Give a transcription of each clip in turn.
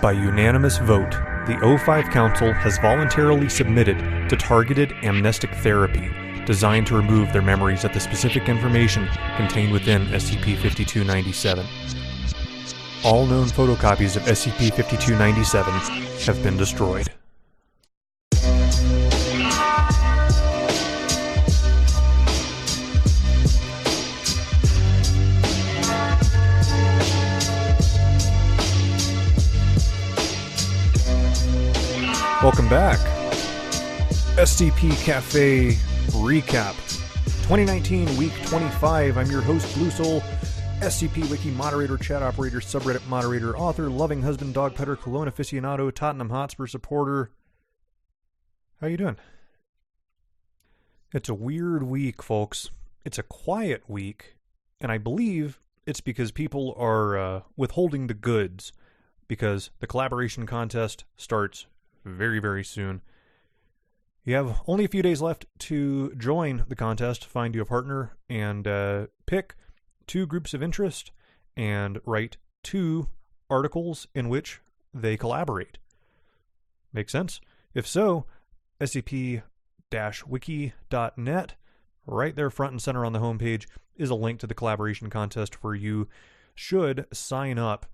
By unanimous vote, the O5 Council has voluntarily submitted to targeted amnestic therapy designed to remove their memories of the specific information contained within SCP-5297. All known photocopies of SCP-5297 have been destroyed. Welcome back. SCP Cafe Recap. 2019, Week 25. I'm your host, Blue Soul, SCP Wiki moderator, chat operator, subreddit moderator, author, loving husband, dog petter, Cologne aficionado, Tottenham Hotspur supporter. How you doing? It's a weird week, folks. It's a quiet week, and I believe it's because people are withholding the goods, because the collaboration contest starts very, very soon. You have only a few days left to join the contest, find you a partner, and pick 2 groups of interest and write 2 articles in which they collaborate. Make sense? If so, scp-wiki.net, right there front and center on the homepage, is a link to the collaboration contest where you should sign up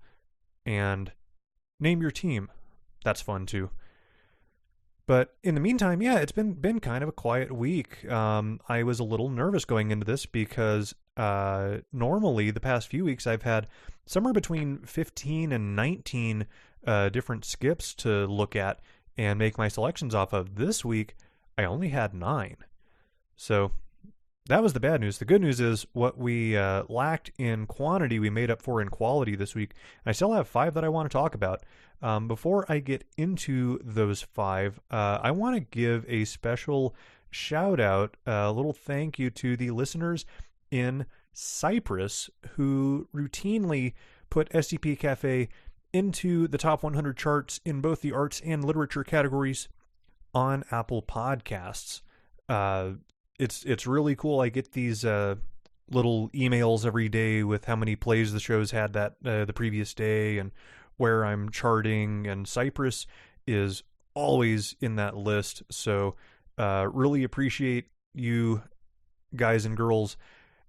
and name your team. That's fun too. But in the meantime, yeah, it's been kind of a quiet week. I was a little nervous going into this because normally the past few weeks I've had somewhere between 15 and 19 different skips to look at and make my selections off of. This week, I only had 9. So that was the bad news. The good news is what we lacked in quantity, we made up for in quality this week. And I still have 5 that I want to talk about. Before I get into those 5, I want to give a special shout out, a little thank you to the listeners in Cyprus who routinely put SCP Cafe into the top 100 charts in both the arts and literature categories on Apple Podcasts. It's really cool. I get these little emails every day with how many plays the show's had that the previous day and where I'm charting, and Cyprus is always in that list. So really appreciate you guys and girls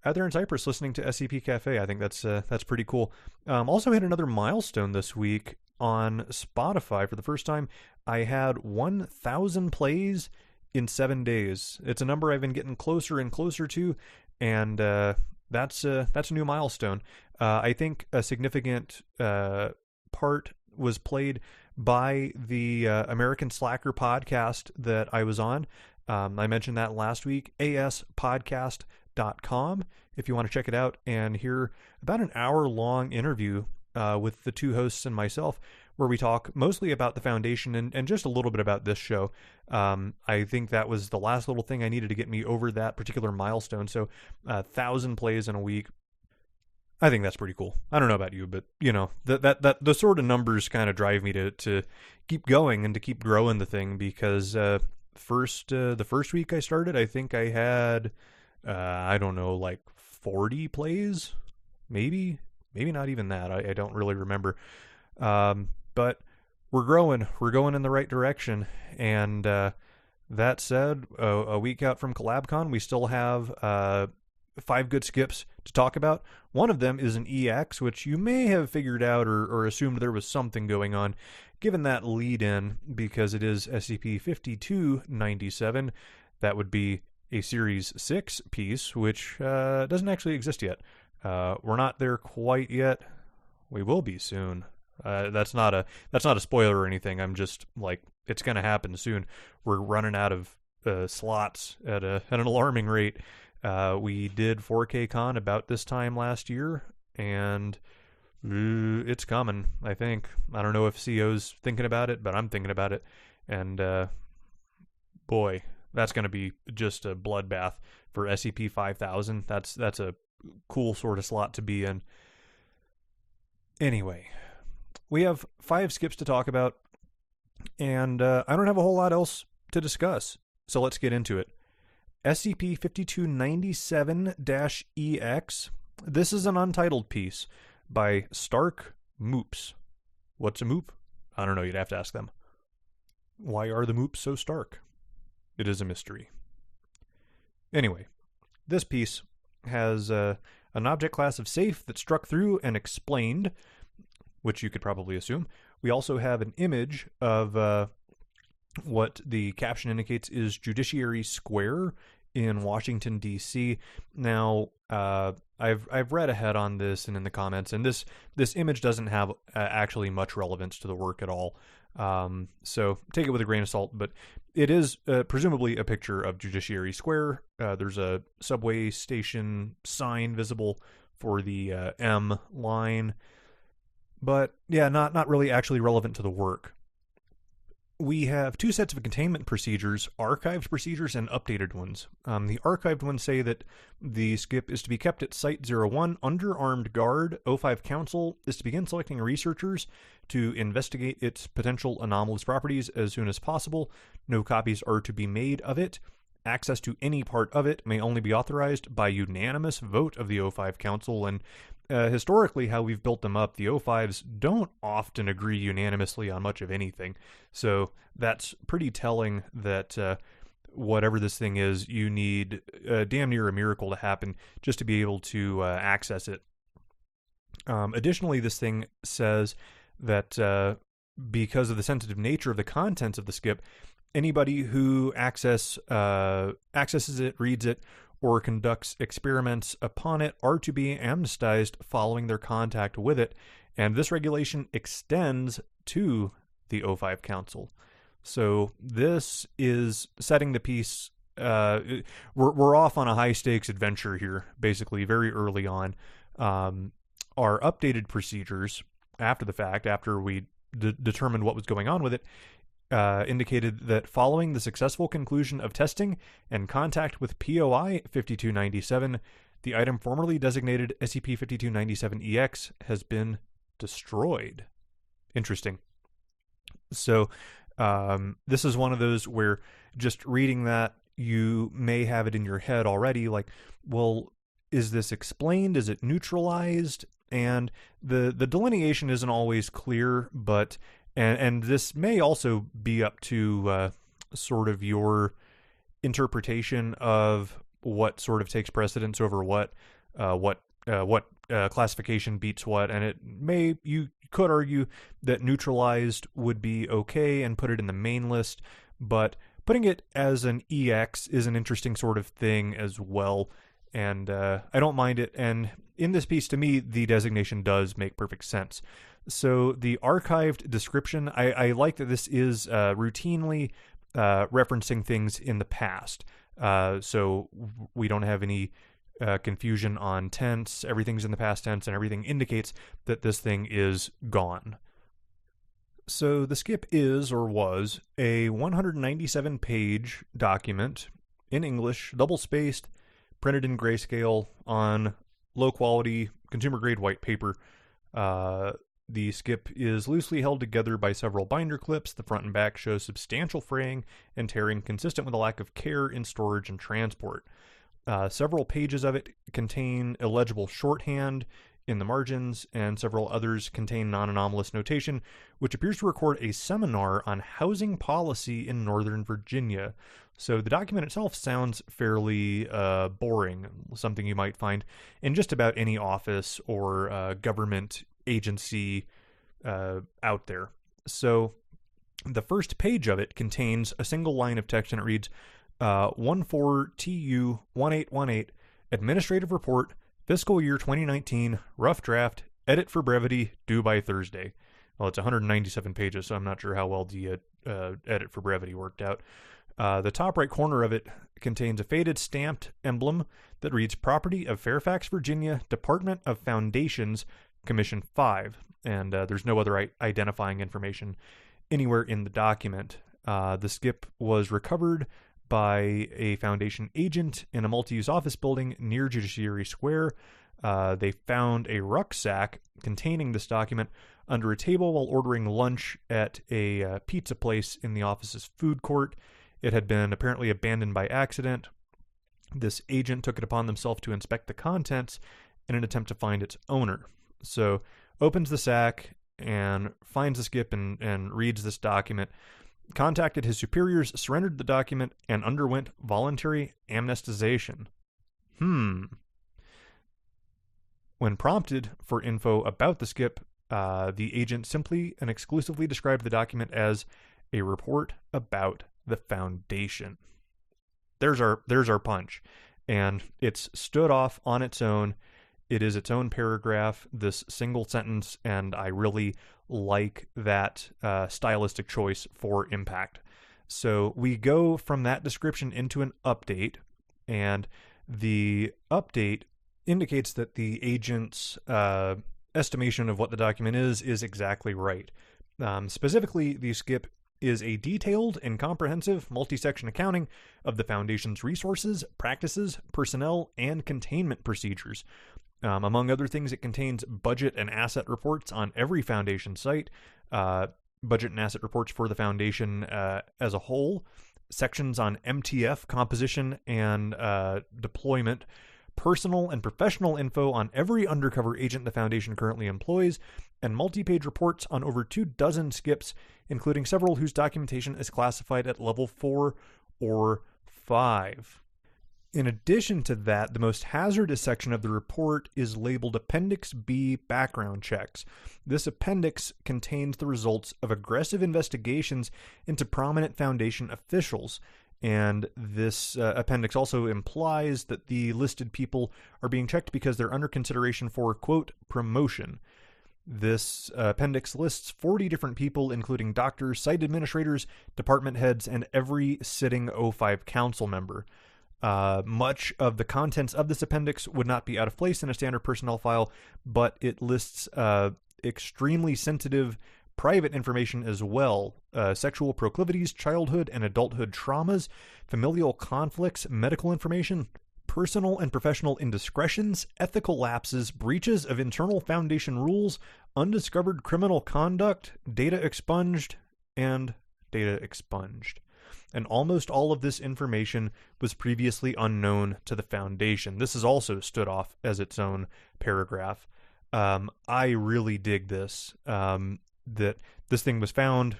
out there in Cyprus listening to SCP Cafe. I think that's pretty cool. Also hit another milestone this week on Spotify. For the first time, I had 1,000 plays in 7 days. It's a number I've been getting closer and closer to, and that's a new milestone. I think a significant part was played by the American Slacker podcast that I was on. I mentioned that last week, aspodcast.com, if you want to check it out and hear about an hour-long interview with the 2 hosts and myself, where we talk mostly about the Foundation and just a little bit about this show. I think that was the last little thing I needed to get me over that particular milestone. So 1,000 plays in a week. I think that's pretty cool. I don't know about you, but you know, that the sort of numbers kind of drive me to keep going and to keep growing the thing, because the first week I started, I think I had I don't know, like 40 plays, maybe not even that. I don't really remember. But we're growing. We're going in the right direction. And that said, a week out from CollabCon, we still have 5 good skips to talk about. One of them is an EX, which you may have figured out or assumed there was something going on, given that lead-in, because it is SCP-5297. That would be a Series 6 piece, which doesn't actually exist yet. We're not there quite yet. We will be soon. That's not a spoiler or anything. I'm just like, it's going to happen soon. We're running out of slots at an alarming rate. We did 4K Con about this time last year, and it's coming, I think. I don't know if CO's thinking about it, but I'm thinking about it. And boy, that's going to be just a bloodbath for SCP-5000. That's a cool sort of slot to be in. Anyway, we have 5 skips to talk about, and I don't have a whole lot else to discuss, so let's get into it. SCP-5297-EX. This is an untitled piece by Stark Moops. What's a moop? I don't know, you'd have to ask them. Why are the moops so stark? It is a mystery. Anyway, this piece has an object class of safe that struck through and explained, which you could probably assume. We also have an image of what the caption indicates is Judiciary Square in Washington, D.C. Now, I've read ahead on this and in the comments, and this image doesn't have actually much relevance to the work at all. So take it with a grain of salt, but it is presumably a picture of Judiciary Square. There's a subway station sign visible for the M line, but yeah, not really actually relevant to the work. We have two sets of containment procedures, archived procedures and updated ones. The archived ones say that the skip is to be kept at Site-01 under armed guard. O5 Council is to begin selecting researchers to investigate its potential anomalous properties as soon as possible. No copies are to be made of it. Access to any part of it may only be authorized by unanimous vote of the O5 Council, and historically how we've built them up, the O5s don't often agree unanimously on much of anything. So that's pretty telling that whatever this thing is, you need damn near a miracle to happen just to be able to access it. Additionally, this thing says that because of the sensitive nature of the contents of the skip, anybody who accesses it, reads it, or conducts experiments upon it are to be amnesticized following their contact with it, and this regulation extends to the O5 Council. So this is setting the piece. We're off on a high-stakes adventure here, basically, very early on. Our updated procedures after the fact, after we determined what was going on with it, indicated that following the successful conclusion of testing and contact with POI 5297, the item formerly designated SCP-5297-EX has been destroyed. Interesting. So this is one of those where just reading that, you may have it in your head already, like, well, is this explained? Is it neutralized? And the delineation isn't always clear, but and this may also be up to sort of your interpretation of what sort of takes precedence over what classification beats what, and you could argue that neutralized would be okay and put it in the main list, but putting it as an EX is an interesting sort of thing as well, and I don't mind it. And in this piece, to me, the designation does make perfect sense. So the archived description, I like that this is routinely referencing things in the past. So we don't have any confusion on tense. Everything's in the past tense, and everything indicates that this thing is gone. So the skip is, or was, a 197-page document in English, double-spaced, printed in grayscale on low-quality, consumer-grade white paper. The skip is loosely held together by several binder clips. The front and back show substantial fraying and tearing consistent with a lack of care in storage and transport. Several pages of it contain illegible shorthand in the margins, and several others contain non-anomalous notation, which appears to record a seminar on housing policy in Northern Virginia. So the document itself sounds fairly boring, something you might find in just about any office or government agency out there. So the first page of it contains a single line of text, and it reads 14TU1818 Administrative Report Fiscal Year 2019 Rough Draft Edit for Brevity due by Thursday. Well, it's 197 pages, so I'm not sure how well the edit for brevity worked out. The top right corner of it contains a faded stamped emblem that reads Property of Fairfax, Virginia, Department of Foundations, Commission 5, and there's no other identifying information anywhere in the document. The skip was recovered by a Foundation agent in a multi-use office building near Judiciary Square. They found a rucksack containing this document under a table while ordering lunch at a pizza place in the office's food court. It had been apparently abandoned by accident. This agent took it upon themselves to inspect the contents in an attempt to find its owner. So opens the sack, and finds the skip and reads this document, contacted his superiors, surrendered the document, and underwent voluntary amnestization. When prompted for info about the skip, the agent simply and exclusively described the document as a report about the Foundation. There's our punch. And it's stood off on its own. It is its own paragraph, this single sentence, and I really like that stylistic choice for impact. So we go from that description into an update, and the update indicates that the agent's estimation of what the document is exactly right. Specifically, the skip is a detailed and comprehensive multi-section accounting of the Foundation's resources, practices, personnel, and containment procedures. Among other things, it contains budget and asset reports on every Foundation site, budget and asset reports for the Foundation as a whole, sections on MTF composition and deployment, personal and professional info on every undercover agent the Foundation currently employs, and multi-page reports on over 24 skips, including several whose documentation is classified at level 4 or 5. In addition to that, the most hazardous section of the report is labeled Appendix B Background Checks. This appendix contains the results of aggressive investigations into prominent Foundation officials, and this appendix also implies that the listed people are being checked because they're under consideration for, quote, promotion. This appendix lists 40 different people, including doctors, site administrators, department heads, and every sitting O5 council member. Much of the contents of this appendix would not be out of place in a standard personnel file, but it lists extremely sensitive private information as well. Sexual proclivities, childhood and adulthood traumas, familial conflicts, medical information, personal and professional indiscretions, ethical lapses, breaches of internal Foundation rules, undiscovered criminal conduct, data expunged, and data expunged. And almost all of this information was previously unknown to the Foundation. This is also stood off as its own paragraph. I really dig this, that this thing was found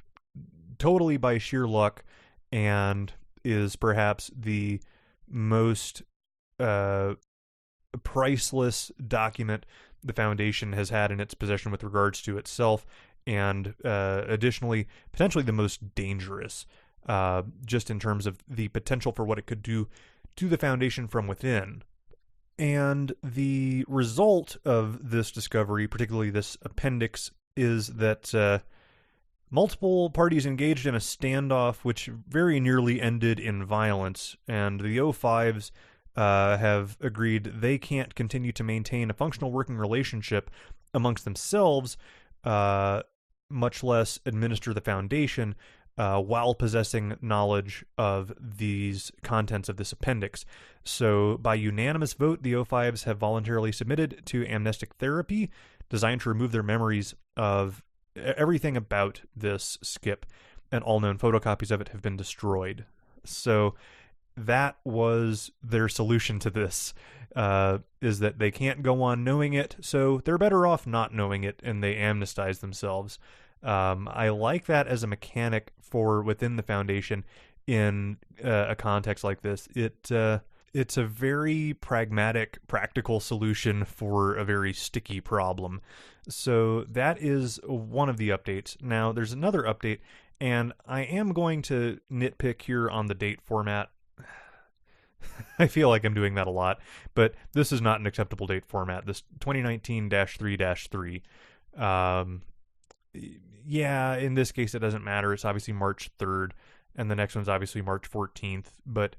totally by sheer luck and is perhaps the most priceless document the Foundation has had in its possession with regards to itself, and additionally, potentially the most dangerous, just in terms of the potential for what it could do to the Foundation from within. And the result of this discovery, particularly this appendix, is that multiple parties engaged in a standoff which very nearly ended in violence, and the O5s have agreed they can't continue to maintain a functional working relationship amongst themselves, much less administer the Foundation, while possessing knowledge of these contents of this appendix. So, by unanimous vote, the O5s have voluntarily submitted to amnestic therapy designed to remove their memories of everything about this skip, and all known photocopies of it have been destroyed. So, that was their solution to this, is that they can't go on knowing it, so they're better off not knowing it, and they amnestize themselves. I like that as a mechanic for within the Foundation in a context like this. It's a very pragmatic, practical solution for a very sticky problem. So that is one of the updates. Now, there's another update, and I am going to nitpick here on the date format. I feel like I'm doing that a lot, but this is not an acceptable date format. This 2019-3-3. Yeah, in this case, it doesn't matter. It's obviously March 3rd, and the next one's obviously March 14th, but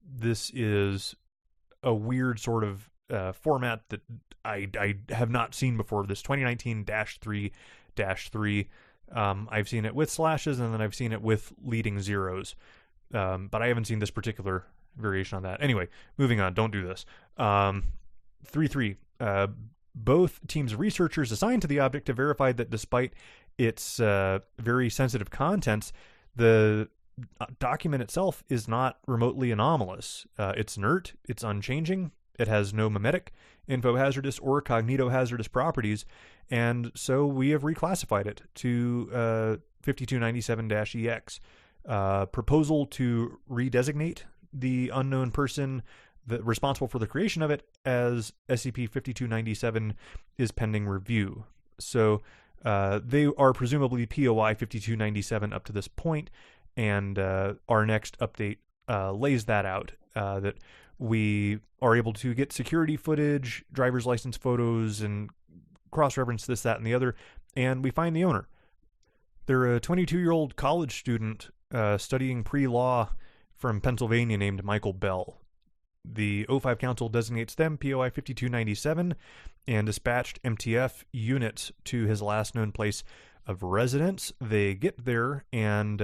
this is a weird sort of format that I have not seen before. This 2019-3-3. I've seen it with slashes, and then I've seen it with leading zeros, but I haven't seen this particular variation on that. Anyway, moving on. Don't do this. 3-3. Both teams of researchers assigned to the object have verified that despite its very sensitive contents, the document itself is not remotely anomalous. It's inert, it's unchanging, It has no memetic, infohazardous, or cognitohazardous properties, and so we have reclassified it to 5297-EX. Proposal to redesignate the unknown person responsible for the creation of it as SCP-5297 is pending review. So they are presumably POI 5297 up to this point, and our next update lays that out, that we are able to get security footage, driver's license photos, and cross-reference this, that, and the other, and we find the owner. They're a 22-year-old college student studying pre-law from Pennsylvania named Michael Bell. The O5 Council designates them POI 5297 and dispatched MTF units to his last known place of residence. They get there and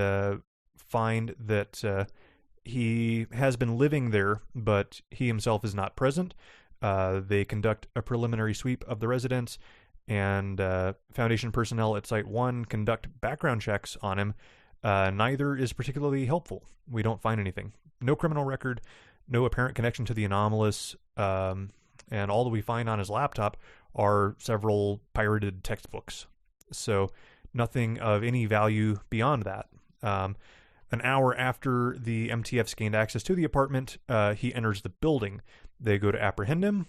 find that he has been living there, but he himself is not present. They conduct a preliminary sweep of the residence, and Foundation personnel at Site 1 conduct background checks on him. Neither is particularly helpful. We don't find anything. No criminal record, no apparent connection to the anomalous, and all that we find on his laptop are several pirated textbooks. So nothing of any value beyond that. An hour after the MTFs gained access to the apartment, he enters the building. They go to apprehend him.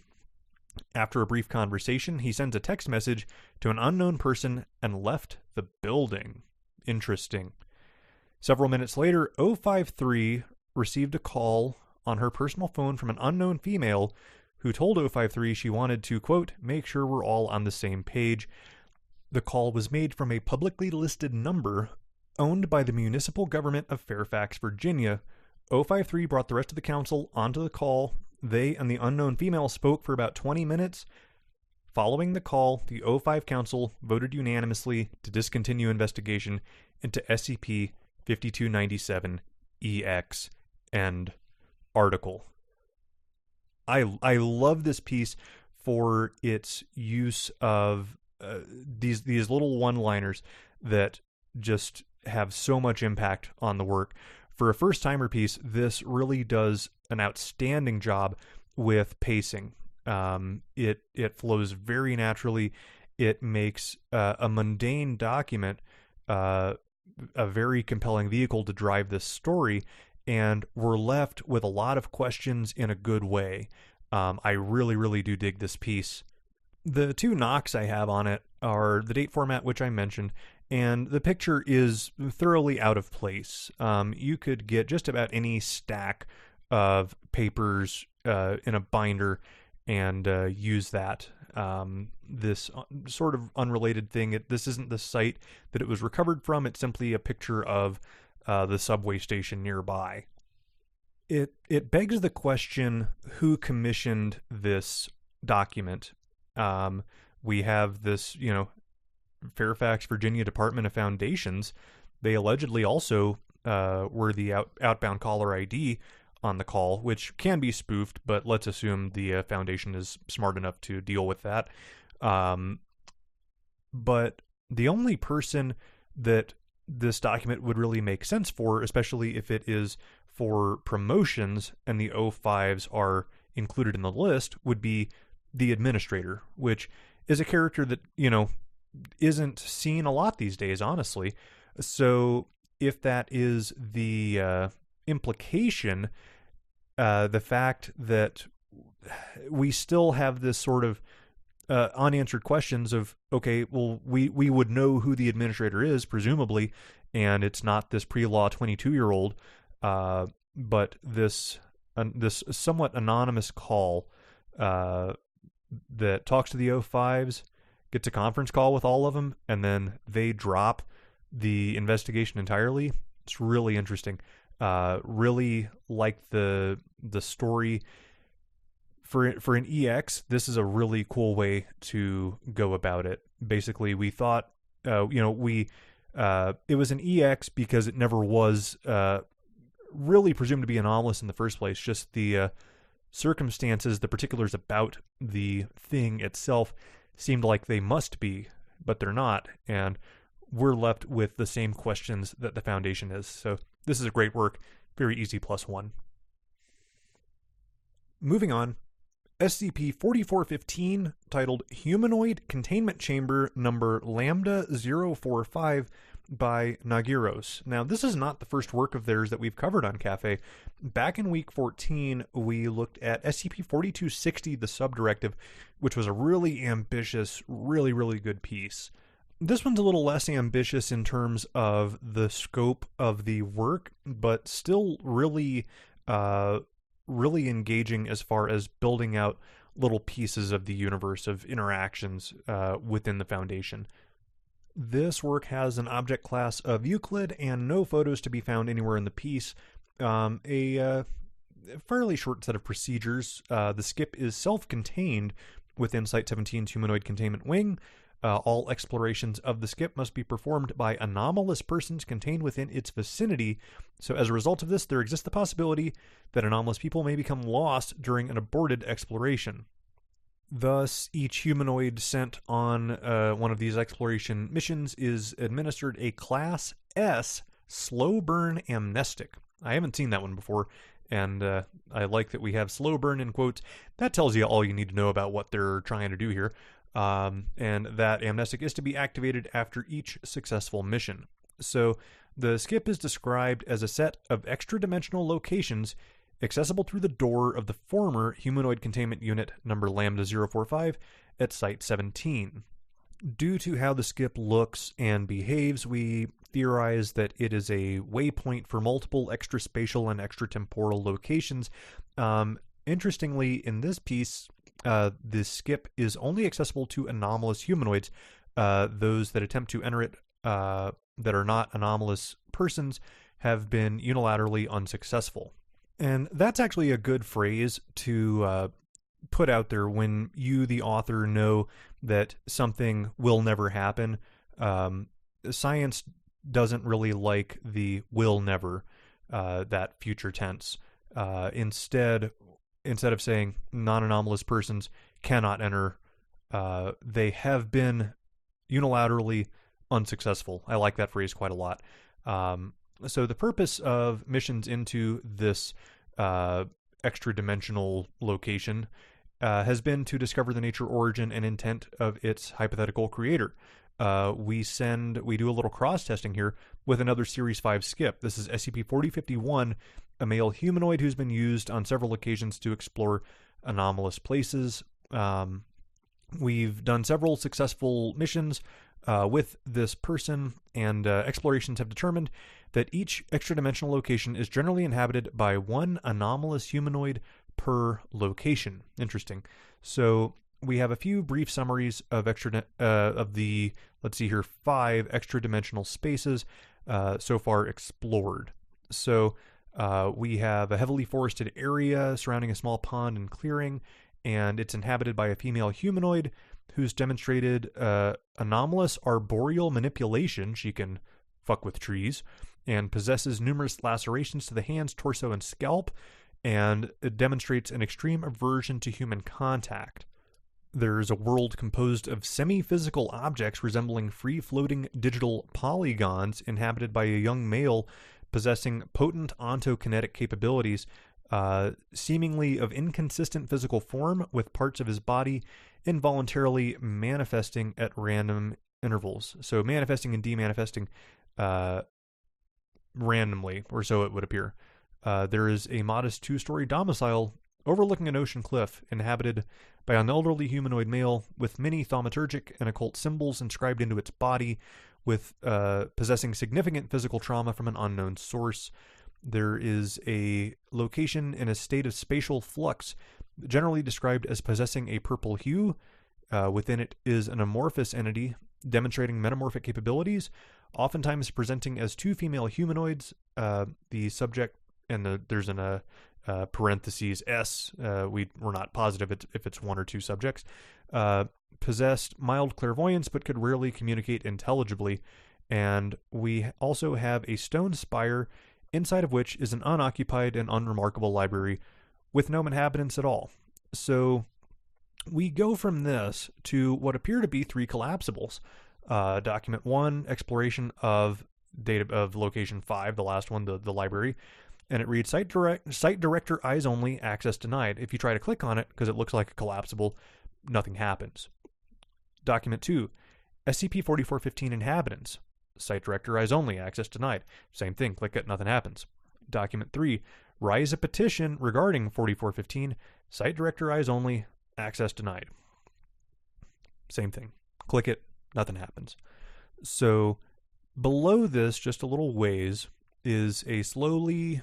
After a brief conversation, he sends a text message to an unknown person and left the building. Interesting. Several minutes later, 053 received a call on her personal phone from an unknown female who told 053 she wanted to, quote, make sure we're all on the same page. The call was made from a publicly listed number owned by the municipal government of Fairfax, Virginia. 053 brought the rest of the council onto the call. They and the unknown female spoke for about 20 minutes. Following the call, the 05 Council voted unanimously to discontinue investigation into SCP-5297-EX. End article. I love this piece for its use of these little one-liners that just have so much impact on the work. For a first-timer piece, this really does an outstanding job with pacing. It flows very naturally. It makes a mundane document a very compelling vehicle to drive this story, and we're left with a lot of questions in a good way. I really, really do dig this piece. The two knocks I have on it are the date format, which I mentioned, and the picture is thoroughly out of place. You could get just about any stack of papers in a binder and use that. This sort of unrelated thing, this isn't the site that it was recovered from. It's simply a picture of the subway station nearby. It begs the question, who commissioned this document? We have this, Fairfax, Virginia Department of Foundations. They allegedly also were the outbound caller ID on the call, which can be spoofed, but let's assume the Foundation is smart enough to deal with that. But the only person that this document would really make sense for, especially if it is for promotions and the O5s are included in the list, would be the administrator, which is a character that, isn't seen a lot these days, honestly. So if that is the implication, the fact that we still have this sort of unanswered questions of, okay, well, we would know who the administrator is, presumably, and it's not this pre-law 22-year-old, but this somewhat anonymous call that talks to the O5s, gets a conference call with all of them, and then they drop the investigation entirely. It's really interesting. Really like the story. For an EX, this is a really cool way to go about it. Basically, we thought, it was an EX because it never was really presumed to be anomalous in the first place. Just the circumstances, the particulars about the thing itself seemed like they must be, but they're not. And we're left with the same questions that the Foundation is. So this is a great work. Very easy +1. Moving on. SCP-4415, titled Humanoid Containment Chamber number Lambda 045 by Nagiros. Now, this is not the first work of theirs that we've covered on Cafe. Back in week 14, we looked at SCP-4260, the Subdirective, which was a really ambitious, really good piece. This one's a little less ambitious in terms of the scope of the work, but still really engaging as far as building out little pieces of the universe of interactions within the Foundation. This work has an object class of Euclid and no photos to be found anywhere in the piece. A fairly short set of procedures. The skip is self-contained within Site-17's Humanoid Containment Wing. All explorations of the skip must be performed by anomalous persons contained within its vicinity. So as a result of this, there exists the possibility that anomalous people may become lost during an aborted exploration. Thus, each humanoid sent on one of these exploration missions is administered a Class S slow burn amnestic. I haven't seen that one before, and I like that we have slow burn in quotes. That tells you all you need to know about what they're trying to do here. And that amnestic is to be activated after each successful mission. So the skip is described as a set of extra-dimensional locations accessible through the door of the former Humanoid Containment Unit number Lambda 045 at Site-17. Due to how the skip looks and behaves, we theorize that it is a waypoint for multiple extraspatial and extratemporal locations. Interestingly, in this piece, the skip is only accessible to anomalous humanoids. Those that attempt to enter it that are not anomalous persons have been unilaterally unsuccessful. And that's actually a good phrase to put out there when you, the author, know that something will never happen. Science doesn't really like the will never, that future tense. Instead of saying non-anomalous persons cannot enter, they have been unilaterally unsuccessful. I like that phrase quite a lot. So the purpose of missions into this extra-dimensional location has been to discover the nature, origin, and intent of its hypothetical creator. We do a little cross-testing here with another Series 5 skip. This is SCP-4051, a male humanoid who's been used on several occasions to explore anomalous places. We've done several successful missions with this person, and explorations have determined that each extra-dimensional location is generally inhabited by one anomalous humanoid per location. Interesting. So we have a few brief summaries of the 5 extra-dimensional spaces so far explored. So we have a heavily forested area surrounding a small pond and clearing, and it's inhabited by a female humanoid who's demonstrated anomalous arboreal manipulation. She can fuck with trees, and possesses numerous lacerations to the hands, torso, and scalp, and it demonstrates an extreme aversion to human contact. There's a world composed of semi-physical objects resembling free-floating digital polygons inhabited by a young male possessing potent ontokinetic capabilities, seemingly of inconsistent physical form, with parts of his body involuntarily manifesting at random intervals. So manifesting and demanifesting randomly, or so it would appear. There is a modest 2-story domicile overlooking an ocean cliff, inhabited by an elderly humanoid male with many thaumaturgic and occult symbols inscribed into its body, with possessing significant physical trauma from an unknown source. There is a location in a state of spatial flux, generally described as possessing a purple hue. Within it is an amorphous entity demonstrating metamorphic capabilities, oftentimes presenting as 2 female humanoids. The subject, and there's an parentheses S, we're not positive if it's 1 or 2 subjects, possessed mild clairvoyance but could rarely communicate intelligibly. And we also have a stone spire, inside of which is an unoccupied and unremarkable library with no inhabitants at all. So we go from this to what appear to be 3 collapsibles. Document 1, exploration of data of location 5, the last one, the library. and it reads site director eyes only, access denied. If you try to click on it, because it looks like a collapsible, nothing happens. Document 2, SCP-4415 inhabitants, site director eyes only, access denied. Same thing, click it, nothing happens. Document 3, rise a petition regarding 4415, site director eyes only, access denied. Same thing, click it, nothing happens. So below this, just a little ways, is a slowly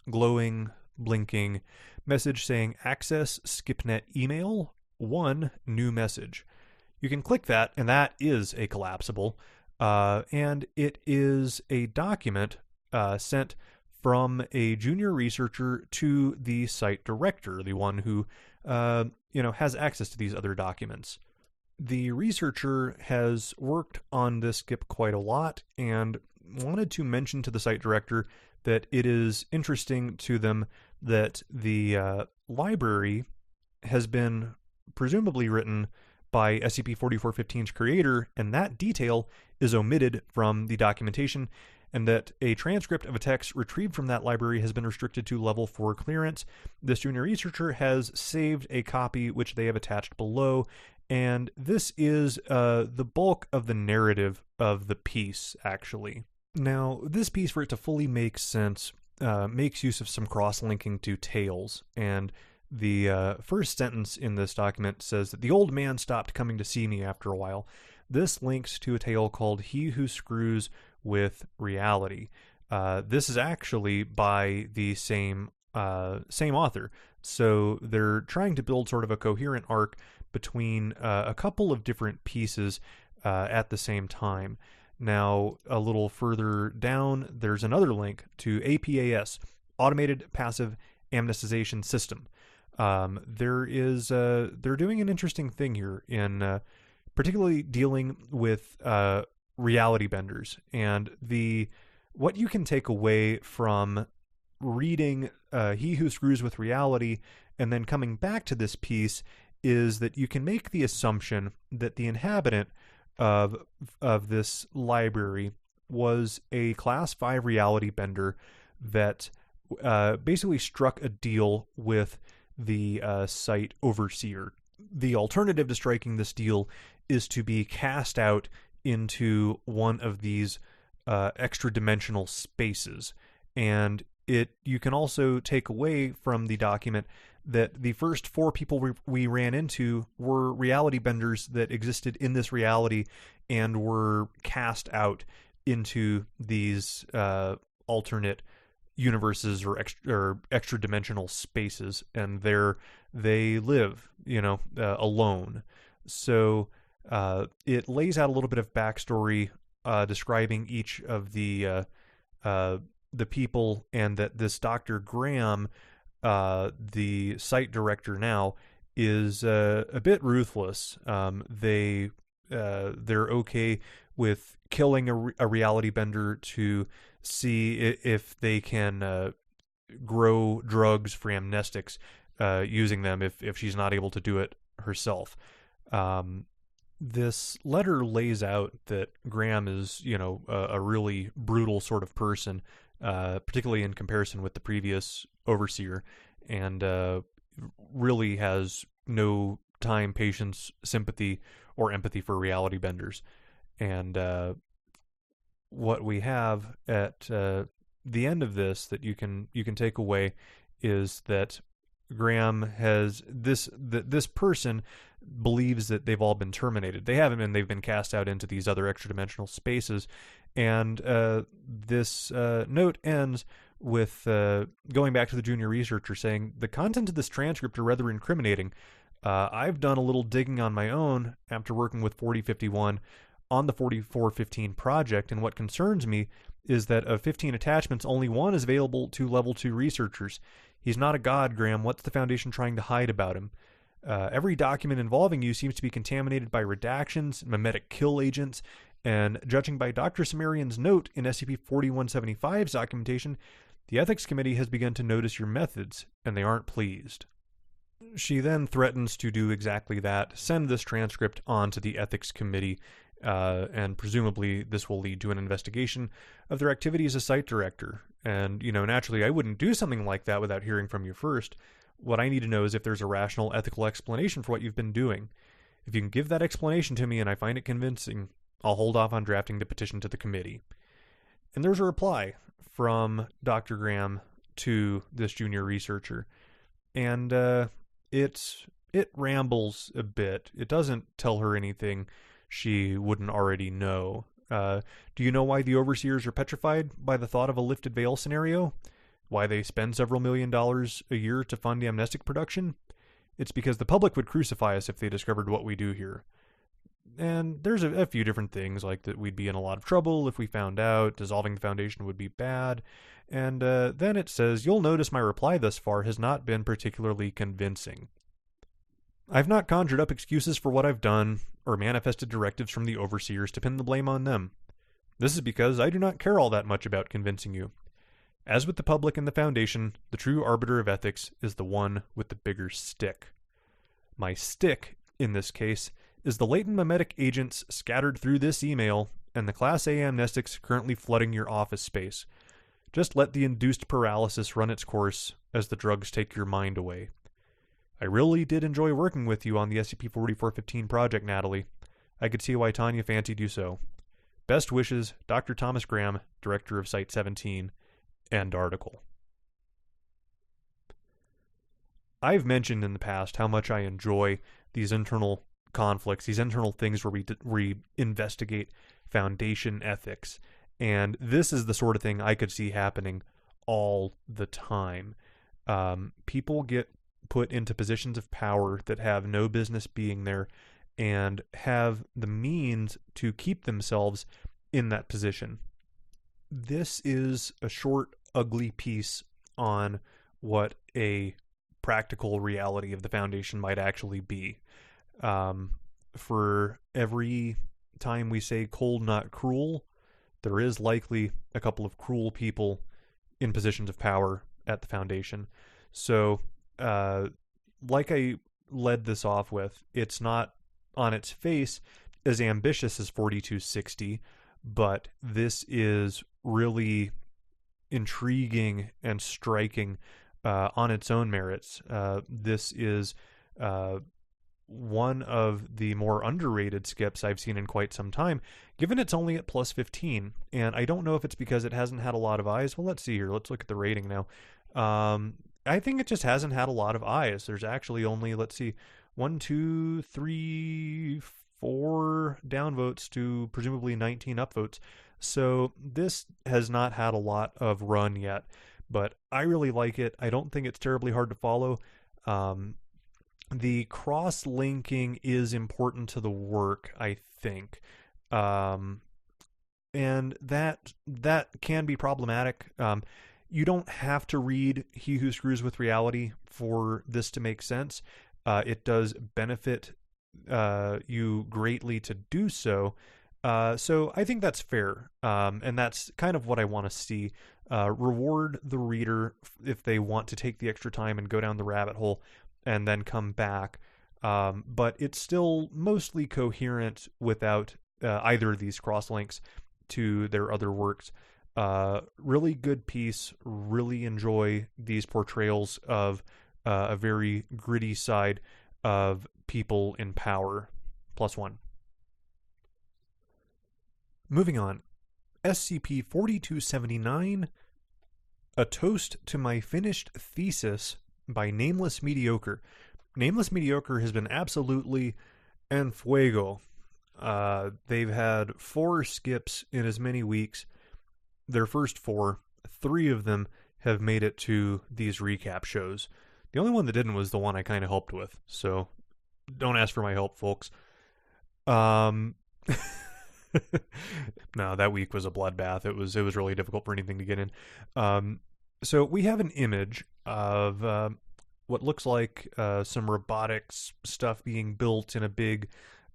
glowing, blinking message saying access skipnet email 1 new message. You can click that, and that is a collapsible, and it is a document sent from a junior researcher to the site director, the one who has access to these other documents. The researcher has worked on this skip quite a lot and wanted to mention to the site director that it is interesting to them that the library has been presumably written by SCP-4415's creator, and that detail is omitted from the documentation, and that a transcript of a text retrieved from that library has been restricted to level 4 clearance. This junior researcher has saved a copy which they have attached below, and this is the bulk of the narrative of the piece, actually. Now, this piece, for it to fully make sense, makes use of some cross-linking to tales, and the first sentence in this document says that the old man stopped coming to see me after a while. This links to a tale called He Who Screws with Reality. This is actually by the same author. So they're trying to build sort of a coherent arc between a couple of different pieces at the same time. Now, a little further down, there's another link to APAS, Automated Passive Amnestization System. They're doing an interesting thing here in particularly dealing with reality benders, and what you can take away from reading He Who Screws with Reality and then coming back to this piece is that you can make the assumption that the inhabitant of this library was a Class 5 reality bender that basically struck a deal with the site overseer. The alternative to striking this deal is to be cast out into one of these extra-dimensional spaces. And you can also take away from the document that the first 4 people we ran into were reality benders that existed in this reality and were cast out into these alternate universes or extra dimensional spaces, and they live alone. So it lays out a little bit of backstory describing each of the people, and that this Dr. Graham, the site director now, is a bit ruthless. They're okay with killing a reality bender to see if they can grow drugs for amnestics using them if she's not able to do it herself. This letter lays out that Graham is, a really brutal sort of person, particularly in comparison with the previous overseer, and really has no time, patience, sympathy, or empathy for reality benders. And what we have at the end of this that you can take away is that Graham has this person believes that they've all been terminated. They haven't been. They've been cast out into these other extra-dimensional spaces. And this note ends with going back to the junior researcher saying, the content of this transcript are rather incriminating. I've done a little digging on my own after working with 4051 on the 4415 project, and what concerns me is that of 15 attachments, only 1 is available to level 2 researchers. He's not a god, Graham. What's the Foundation trying to hide about him? Every document involving you seems to be contaminated by redactions, mimetic kill agents, and judging by Dr. Sumerian's note in SCP-4175's documentation, the Ethics Committee has begun to notice your methods, and they aren't pleased. She then threatens to do exactly that, send this transcript on to the Ethics Committee, and presumably this will lead to an investigation of their activities as site director. And, naturally I wouldn't do something like that without hearing from you first. What I need to know is if there's a rational, ethical explanation for what you've been doing. If you can give that explanation to me and I find it convincing, I'll hold off on drafting the petition to the committee. And there's a reply from Dr. Graham to this junior researcher. And it rambles a bit. It doesn't tell her anything she wouldn't already know. Do you know why the overseers are petrified by the thought of a lifted veil scenario? Why they spend several $1 million a year to fund amnestic production? It's because the public would crucify us if they discovered what we do here. And there's a few different things, like that we'd be in a lot of trouble if we found out, dissolving the foundation would be bad. And then it says, you'll notice my reply thus far has not been particularly convincing. I've not conjured up excuses for what I've done, or manifested directives from the overseers to pin the blame on them. This is because I do not care all that much about convincing you. As with the public and the Foundation, the true arbiter of ethics is the one with the bigger stick. My stick, in this case, is the latent mimetic agents scattered through this email and the Class A amnestics currently flooding your office space. Just let the induced paralysis run its course as the drugs take your mind away. I really did enjoy working with you on the SCP-4415 project, Natalie. I could see why Tanya fancied you so. Best wishes, Dr. Thomas Graham, Director of Site-17. End article. I've mentioned in the past how much I enjoy these internal conflicts, these internal things where we investigate Foundation ethics. And this is the sort of thing I could see happening all the time. People get put into positions of power that have no business being there and have the means to keep themselves in that position. This is a short, ugly piece on what a practical reality of the Foundation might actually be. For every time we say cold, not cruel, there is likely a couple of cruel people in positions of power at the Foundation. So, like I led this off with, it's not on its face as ambitious as 4260, but this is really intriguing and striking on its own merits. This is one of the more underrated skips I've seen in quite some time, given it's only at plus 15. And I don't know if it's because it hasn't had a lot of eyes. Well, let's see here. Let's look at the rating now. I think it just hasn't had a lot of eyes. There's actually only, let's see, 1, 2, 3, 4 downvotes to presumably 19 upvotes. So this has not had a lot of run yet, but I really like it. I don't think it's terribly hard to follow. The cross-linking is important to the work, I think. And that can be problematic. You don't have to read He Who Screws with Reality for this to make sense. It does benefit you greatly to do so. So I think that's fair. And that's kind of what I want to see. Reward the reader if they want to take the extra time and go down the rabbit hole and then come back. But it's still mostly coherent without either of these cross-links to their other works. Really good piece. Really enjoy these portrayals of a very gritty side of people in power. +1. Moving on. SCP-4279, A Toast to My Finished Thesis by Nameless Mediocre. Nameless Mediocre has been absolutely en fuego. They've had 4 skips in as many weeks. Their first 4, 3 of them have made it to these recap shows. The only one that didn't was the one I kind of helped with, so don't ask for my help, folks. No, that week was a bloodbath. It was really difficult for anything to get in. So we have an image of what looks like some robotics stuff being built in a big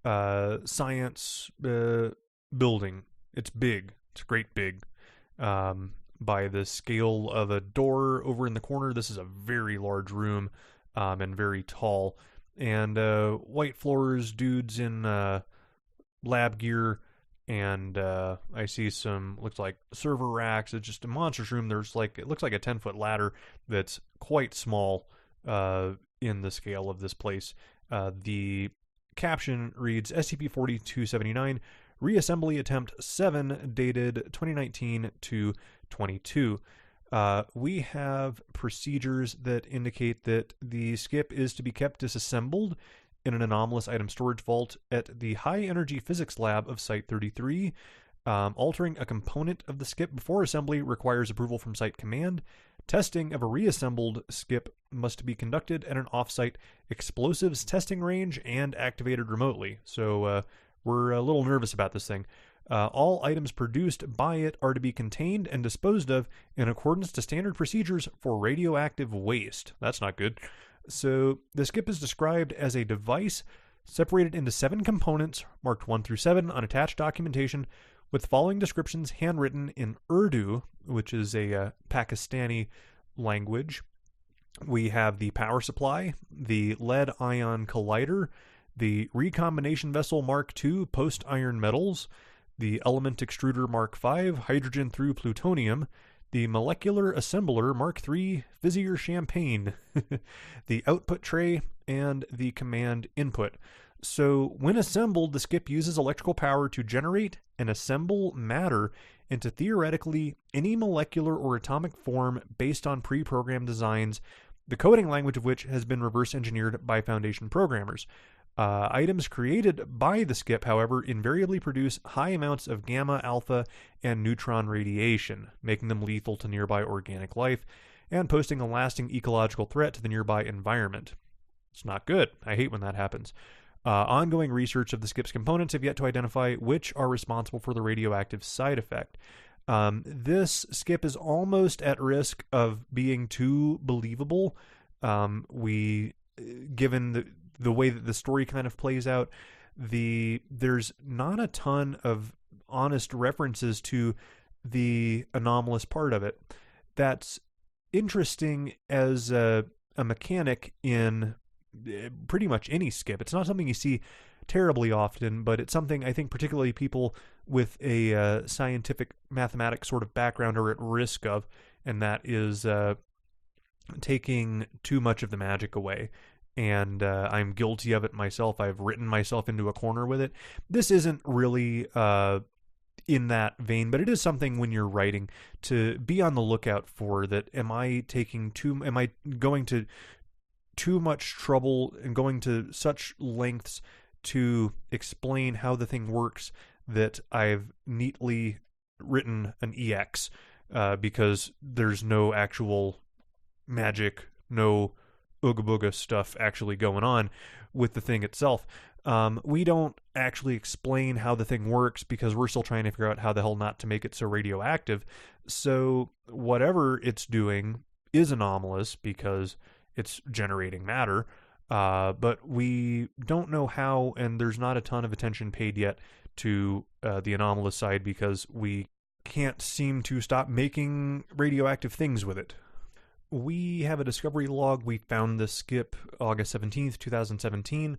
science building. It's big. It's great big. By the scale of a door over in the corner, this is a very large room and very tall. And white floors, dudes in lab gear, and I see some, looks like server racks. It's just a monstrous room. There's like, it looks like a 10-foot ladder that's quite small in the scale of this place. The caption reads SCP-4279 Reassembly Attempt 7, dated 2019 to 22. We have procedures that indicate that the skip is to be kept disassembled in an anomalous item storage vault at the High Energy Physics Lab of Site 33. Altering a component of the skip before assembly requires approval from Site Command. Testing of a reassembled skip must be conducted at an off-site explosives testing range and activated remotely. So we're a little nervous about this thing. All items produced by it are to be contained and disposed of in accordance to standard procedures for radioactive waste. That's not good. So the skip is described as a device separated into 7 components, marked 1 through 7 on attached documentation, with the following descriptions handwritten in Urdu, which is a Pakistani language. We have the power supply, the lead-ion collider, the recombination vessel Mark II post-iron metals, the element extruder Mark V, hydrogen through plutonium, the molecular assembler Mark III, Fizzier champagne, the output tray, and the command input. So when assembled, the skip uses electrical power to generate and assemble matter into theoretically any molecular or atomic form based on pre-programmed designs, the coding language of which has been reverse engineered by Foundation programmers. Items created by the skip, however, invariably produce high amounts of gamma, alpha, and neutron radiation, making them lethal to nearby organic life and posing a lasting ecological threat to the nearby environment. It's not good. I hate when that happens. Ongoing research of the skip's components have yet to identify which are responsible for the radioactive side effect. This skip is almost at risk of being too believable. Given the way that the story kind of plays out, there's not a ton of honest references to the anomalous part of it. That's interesting as a mechanic in pretty much any skip. It's not something you see terribly often, but it's something I think particularly people with a scientific mathematics sort of background are at risk of, and that is taking too much of the magic away. And I'm guilty of it myself. I've written myself into a corner with it. This isn't really in that vein, but it is something when you're writing to be on the lookout for. That am I going to too much trouble and going to such lengths to explain how the thing works that I've neatly written an EX because there's no actual magic, no ooga booga stuff actually going on with the thing itself. We don't actually explain how the thing works because we're still trying to figure out how the hell not to make it so radioactive. So whatever it's doing is anomalous because it's generating matter, but we don't know how, and there's not a ton of attention paid yet to the anomalous side because we can't seem to stop making radioactive things with it. We have a discovery log. We found this skip August 17th, 2017.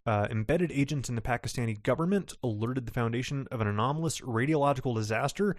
Embedded agents in the Pakistani government alerted the Foundation of an anomalous radiological disaster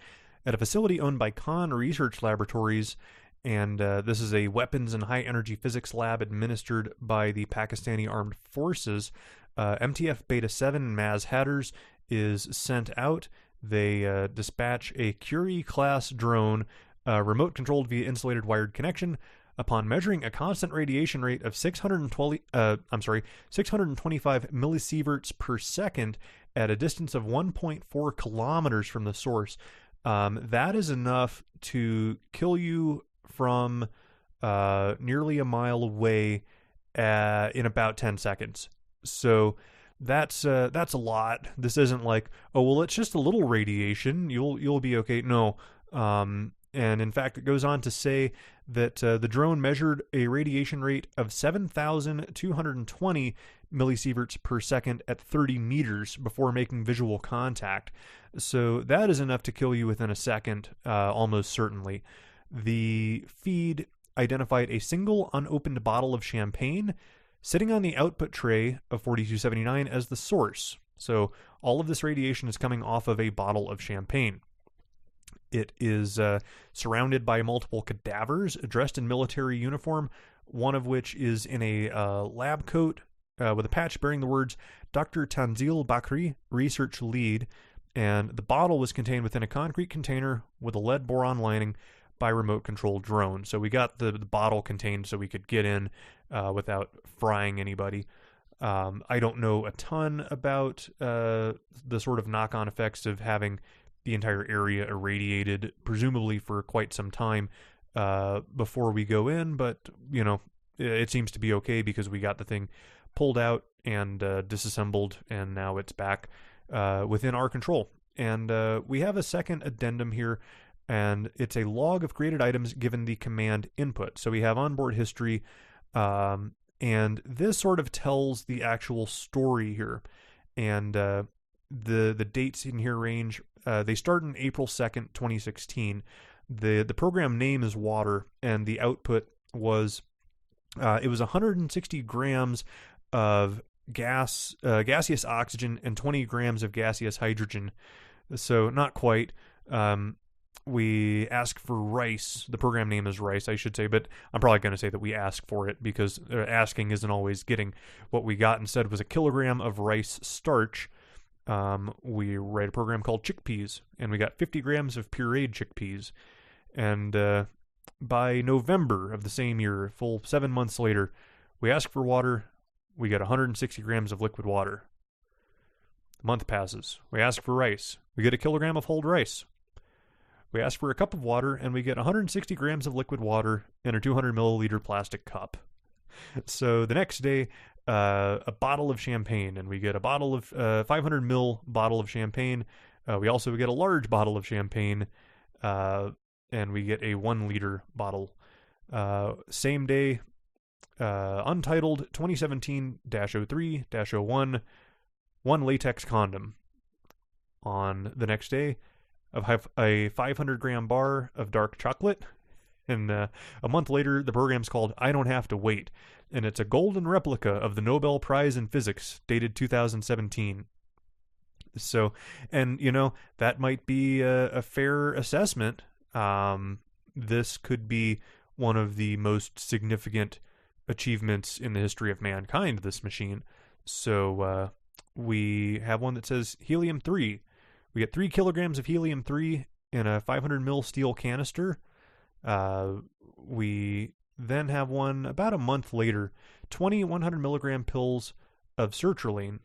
at a facility owned by Khan Research Laboratories, and this is a weapons and high-energy physics lab administered by the Pakistani Armed Forces. MTF Beta 7 Maz Hatters is sent out. They dispatch a Curie-class drone remote-controlled via insulated wired connection. Upon measuring a constant radiation rate of 625 millisieverts per second at a distance of 1.4 kilometers from the source, that is enough to kill you from nearly a mile away in about 10 seconds. So that's a lot. This isn't like, oh well, it's just a little radiation. You'll be okay. No. And in fact, it goes on to say that the drone measured a radiation rate of 7,220 millisieverts per second at 30 meters before making visual contact. So that is enough to kill you within a second, almost certainly. The feed identified a single unopened bottle of champagne sitting on the output tray of 4279 as the source. So all of this radiation is coming off of a bottle of champagne. It is surrounded by multiple cadavers dressed in military uniform, one of which is in a lab coat with a patch bearing the words Dr. Tanzil Bakri, Research Lead, and the bottle was contained within a concrete container with a lead boron lining by remote controlled drone. So we got the bottle contained so we could get in without frying anybody. I don't know a ton about the sort of knock-on effects of having the entire area irradiated, presumably for quite some time before we go in, but, you know, it seems to be okay because we got the thing pulled out and disassembled, and now it's back within our control. And we have a second addendum here, and it's a log of created items given the command input. So we have onboard history, and this sort of tells the actual story here. And the dates in here range. They start in April 2nd, 2016. The program name is Water, and the output was it was 160 grams of gaseous oxygen and 20 grams of gaseous hydrogen. So not quite. We ask for rice. The program name is Rice, I should say, but I'm probably going to say that we ask for it because asking isn't always getting. What we got instead was a kilogram of rice starch. We write a program called chickpeas, and we got 50 grams of pureed chickpeas. And by November of the same year, full 7 months later, we ask for water. We get 160 grams of liquid water. The month passes. We ask for rice. We get a kilogram of whole rice. We ask for a cup of water, and we get 160 grams of liquid water in a 200 milliliter plastic cup. So the next day, a bottle of champagne, and we get a bottle of 500 ml bottle of champagne. We also get a large bottle of champagne, and we get a 1 liter bottle. Same day, untitled 2017-03-01, 1 latex condom. On the next day, I have a 500 gram bar of dark chocolate. And a month later, the program's called I Don't Have to Wait. And it's a golden replica of the Nobel Prize in Physics, dated 2017. So, and, you know, that might be a fair assessment. This could be one of the most significant achievements in the history of mankind, this machine. So, we have one that says helium-3. We get 3 kilograms of helium-3 in a 500 ml steel canister. We then have one about a month later, 20 100 milligram pills of sertraline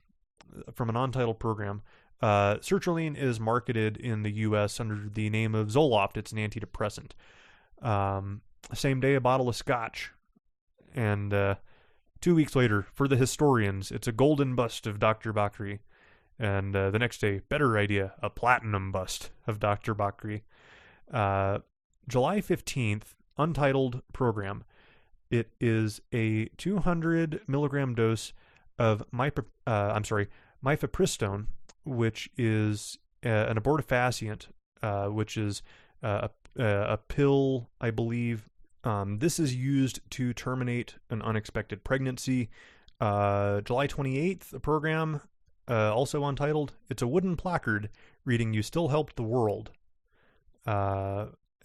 from an untitled program. Sertraline is marketed in the U.S. under the name of Zoloft. It's an antidepressant. Same day, a bottle of scotch. And 2 weeks later, for the historians, it's a golden bust of Dr. Bakri. And the next day, better idea, a platinum bust of Dr. Bakri. July 15th, untitled program. It is a 200 milligram dose of mifepristone, which is an abortifacient, which is a pill, I believe. This is used to terminate an unexpected pregnancy. July 28th, a program, also untitled. It's a wooden placard reading, "You still helped the world."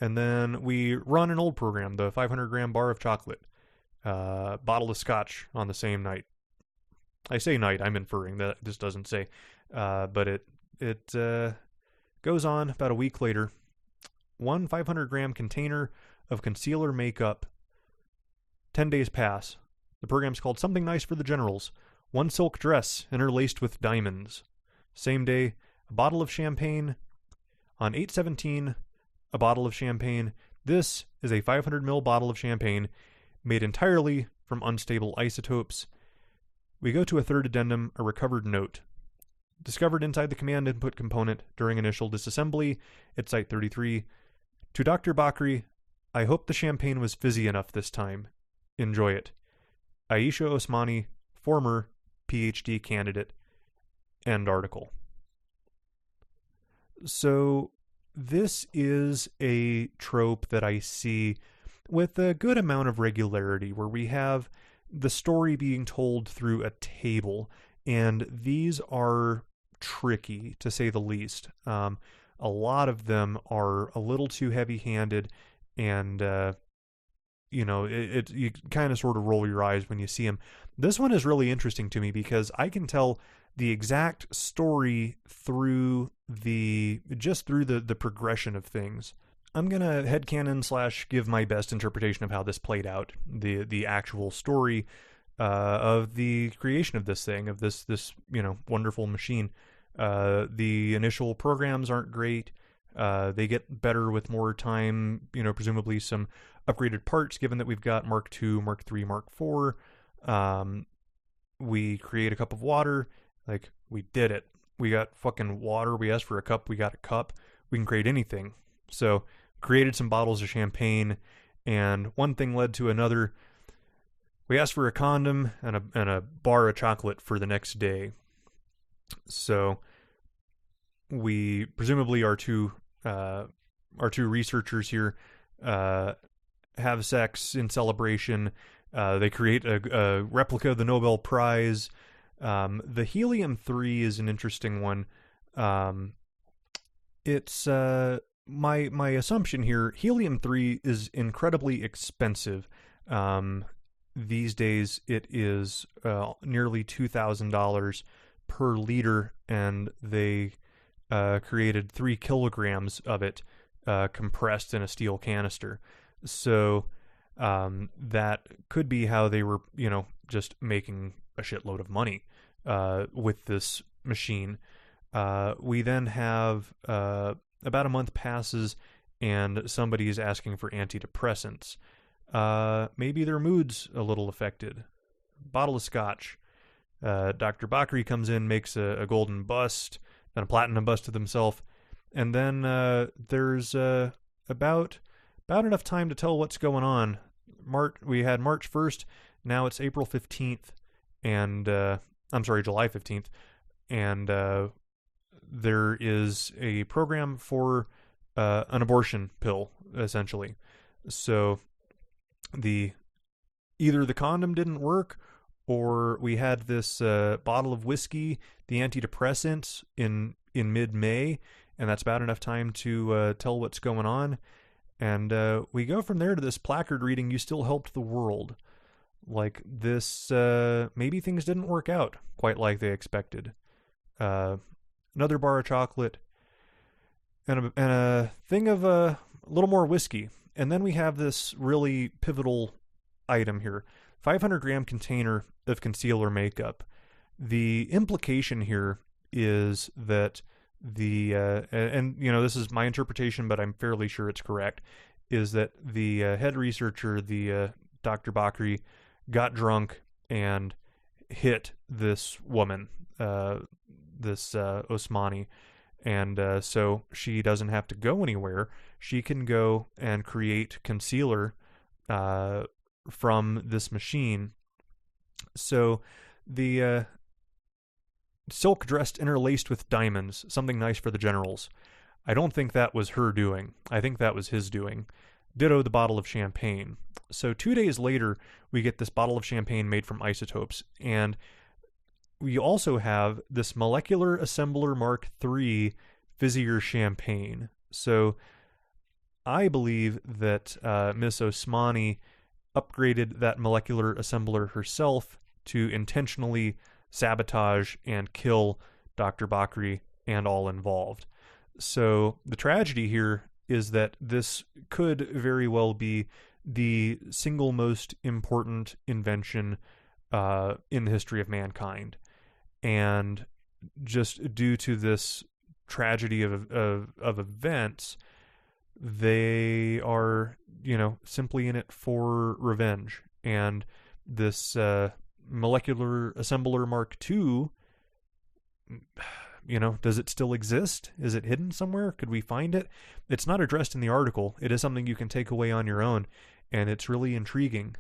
And then we run an old program, the 500 gram bar of chocolate, bottle of scotch on the same night. I say night, I'm inferring that this doesn't say, but it goes on about a week later. 1 500 gram container of concealer makeup. 10 days pass. The program's called Something Nice for the Generals. 1 silk dress interlaced with diamonds. Same day, a bottle of champagne. On 8/17, a bottle of champagne. This is a 500 ml bottle of champagne made entirely from unstable isotopes. We go to a third addendum, a recovered note. Discovered inside the command input component during initial disassembly at Site 33. To Dr. Bakri, I hope the champagne was fizzy enough this time. Enjoy it. Aisha Osmani, former PhD candidate. End article. So this is a trope that I see with a good amount of regularity, where we have the story being told through a table, and these are tricky, to say the least. A lot of them are a little too heavy-handed, and you kind of sort of roll your eyes when you see them. This one is really interesting to me because I can tell the exact story through the progression of things. I'm gonna headcanon / give my best interpretation of how this played out, the actual story of the creation of this thing, of this wonderful machine. The initial programs aren't great. They get better with more time, presumably some upgraded parts, given that we've got Mark II, Mark III, Mark IV. We create a cup of water. Like, we did it. We got fucking water. We asked for a cup. We got a cup. We can create anything. So, created some bottles of champagne, and one thing led to another. We asked for a condom and a bar of chocolate for the next day. So, we presumably our two researchers here have sex in celebration. They create a replica of the Nobel Prize. The helium-3 is an interesting one. It's my assumption here. Helium-3 is incredibly expensive. These days, it is nearly $2,000 per liter, and they created 3 kilograms of it compressed in a steel canister. So that could be how they were, just making a shitload of money with this machine. We then have about a month passes, and somebody is asking for antidepressants. Maybe their mood's a little affected. Bottle of scotch. Dr. Bakri comes in, makes a golden bust, then a platinum bust of himself, and then there's about enough time to tell what's going on. We had March 1st, now it's April 15th, and July 15th, and there is a program for an abortion pill, essentially. So either the condom didn't work, or we had this bottle of whiskey, the antidepressants, in mid-May, and that's about enough time to tell what's going on. And we go from there to this placard reading, "You still helped the world." Like, this, maybe things didn't work out quite like they expected. Another bar of chocolate, and a thing of a little more whiskey. And then we have this really pivotal item here. 500-gram container of concealer makeup. The implication here is that this is my interpretation, but I'm fairly sure it's correct, is that the head researcher, the Dr. Bakri, got drunk and hit this woman, this Osmani, and so she doesn't have to go anywhere. She can go and create concealer from this machine. So the silk dress interlaced with diamonds, something nice for the generals. I don't think that was her doing. I think that was his doing. Ditto the bottle of champagne. So 2 days later, we get this bottle of champagne made from isotopes, and we also have this molecular assembler Mark III fizzier champagne. So I believe that Miss Osmani upgraded that molecular assembler herself to intentionally sabotage and kill Dr. Bakri and all involved. So the tragedy here is that this could very well be the single most important invention in the history of mankind. And just due to this tragedy of events, they are, simply in it for revenge. And this molecular assembler Mark II, does it still exist? Is it hidden somewhere? Could we find it? It's not addressed in the article. It is something you can take away on your own, and it's really intriguing.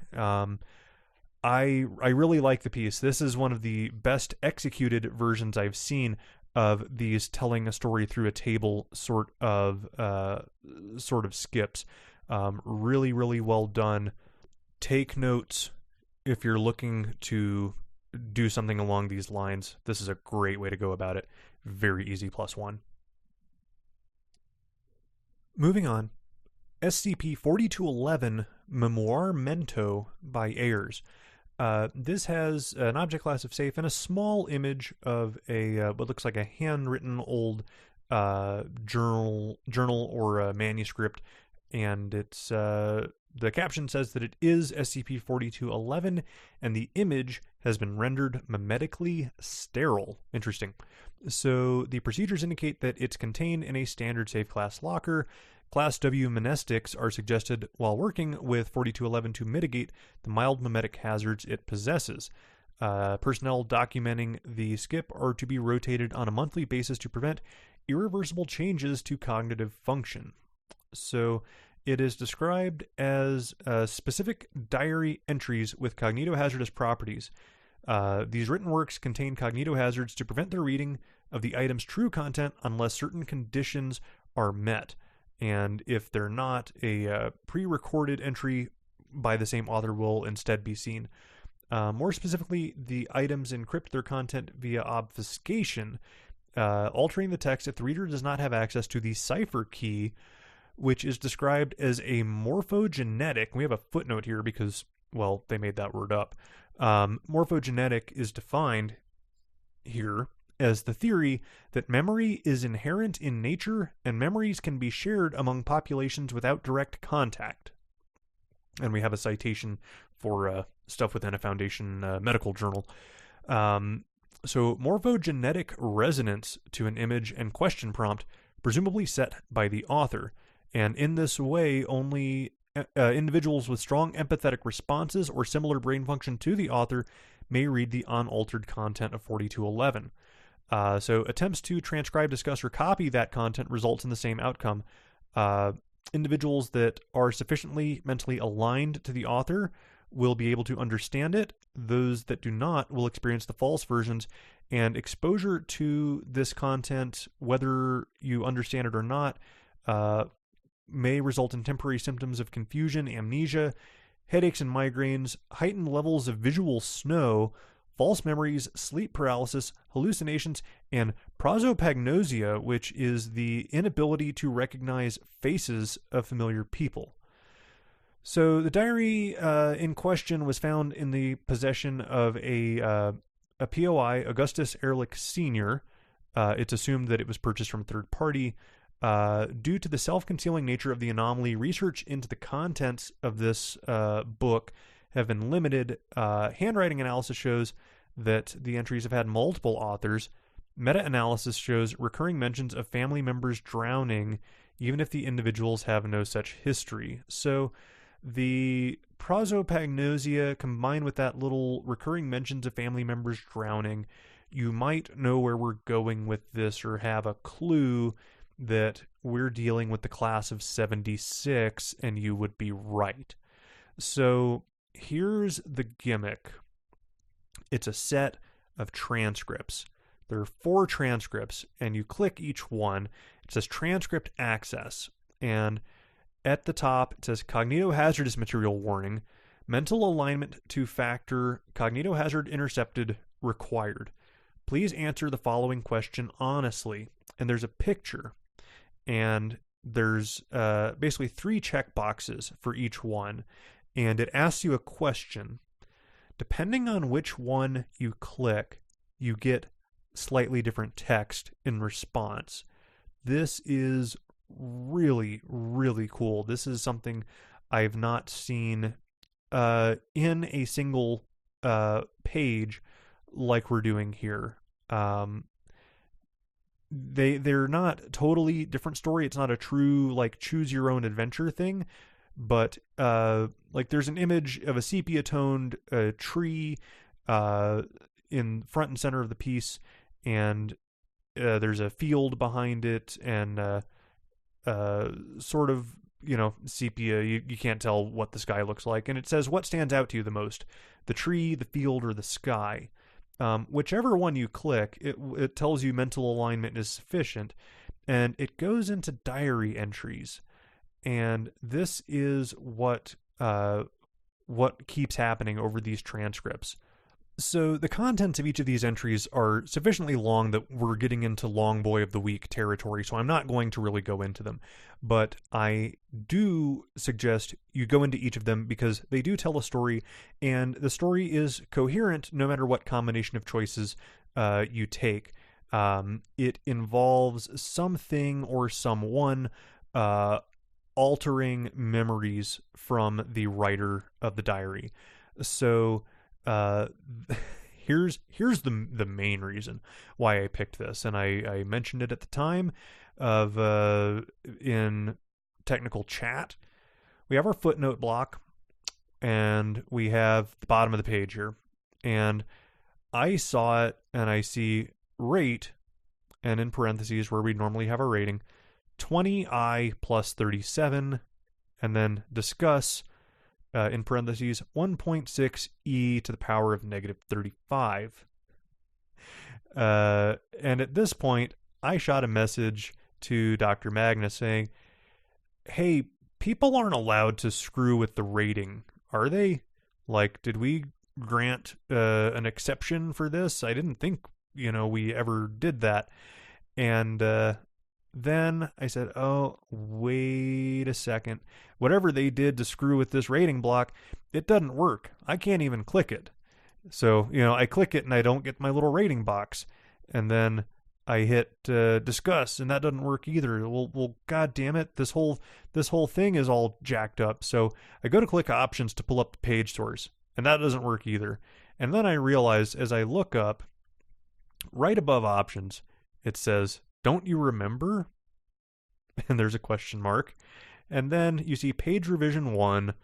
I really like the piece. This is one of the best executed versions I've seen of these telling a story through a table sort of skips. Really, really well done. Take notes if you're looking to do something along these lines, this is a great way to go about it. Very easy, +1. Moving on, SCP-4211 Memoirmento by Ayers. This has an object class of safe and a small image of a what looks like a handwritten old journal or a manuscript, and it's the caption says that it is SCP-4211, and the image has been rendered memetically sterile. Interesting. So the procedures indicate that it's contained in a standard safe class locker. Class W monestics are suggested while working with 4211 to mitigate the mild memetic hazards it possesses. Personnel documenting the skip are to be rotated on a monthly basis to prevent irreversible changes to cognitive function. So it is described as specific diary entries with cognitohazardous properties. These written works contain cognitohazards to prevent the reading of the item's true content unless certain conditions are met. And if they're not, a pre-recorded entry by the same author will instead be seen. More specifically, the items encrypt their content via obfuscation, altering the text if the reader does not have access to the cipher key, which is described as a morphogenetic. We have a footnote here because, well, they made that word up. Morphogenetic is defined here as the theory that memory is inherent in nature and memories can be shared among populations without direct contact. And we have a citation for stuff within a Foundation medical journal. So morphogenetic resonance to an image and question prompt, presumably set by the author. And in this way, only individuals with strong empathetic responses or similar brain function to the author may read the unaltered content of 4211. So attempts to transcribe, discuss, or copy that content results in the same outcome. Individuals that are sufficiently mentally aligned to the author will be able to understand it. Those that do not will experience the false versions, and exposure to this content, whether you understand it or not, may result in temporary symptoms of confusion, amnesia, headaches and migraines, heightened levels of visual snow, false memories, sleep paralysis, hallucinations, and prosopagnosia, which is the inability to recognize faces of familiar people. So the diary in question was found in the possession of a POI, Augustus Ehrlich Sr. It's assumed that it was purchased from a third party. Due to the self-concealing nature of the anomaly, research into the contents of this book have been limited. Handwriting analysis shows that the entries have had multiple authors. Meta-analysis shows recurring mentions of family members drowning, even if the individuals have no such history. So the prosopagnosia combined with that little recurring mentions of family members drowning, you might know where we're going with this or have a clue that we're dealing with the class of 76, and you would be right. So here's the gimmick. It's a set of transcripts. There are 4 transcripts, and you click each one. It says transcript access, and at the top it says cognitohazardous material warning, mental alignment to factor, cognitohazard intercepted, required. Please answer the following question honestly. And there's a picture, and there's basically 3 check boxes for each one, and it asks you a question. Depending on which one you click, you get slightly different text in response. This is really, really cool. This is something I've not seen in a single page like we're doing here. They're not totally different story. It's not a true like choose your own adventure thing, but like there's an image of a sepia toned tree in front and center of the piece, and there's a field behind it, and sort of, sepia. You can't tell what the sky looks like, and it says what stands out to you the most: the tree, the field, or the sky. Whichever one you click, it tells you mental alignment is sufficient, and it goes into diary entries. And this is what keeps happening over these transcripts. So the contents of each of these entries are sufficiently long that we're getting into long boy of the week territory, so I'm not going to really go into them. But I do suggest you go into each of them because they do tell a story, and the story is coherent no matter what combination of choices you take. It involves something or someone uh, altering memories from the writer of the diary. So uh, here's the main reason why I picked this, and I mentioned it at the time of in technical chat. We have our footnote block, and we have the bottom of the page here, and I saw it, and I see rate, and in parentheses where we normally have our rating, 20i plus 37, and then discuss in parentheses 1.6 e to the power of negative 35. And at this point, I shot a message to Dr. Magnus saying, hey, people aren't allowed to screw with the rating, are they? Like, did we grant an exception for this? I didn't think, we ever did that. And then I said, oh, wait a second. Whatever they did to screw with this rating block, it doesn't work. I can't even click it. So, I click it and I don't get my little rating box. And then I hit discuss, and that doesn't work either. Well, god damn it, this whole thing is all jacked up. So I go to click options to pull up the page source, and that doesn't work either. And then I realize as I look up, right above options, it says, don't you remember? And there's a question mark. And then you see page revision 1,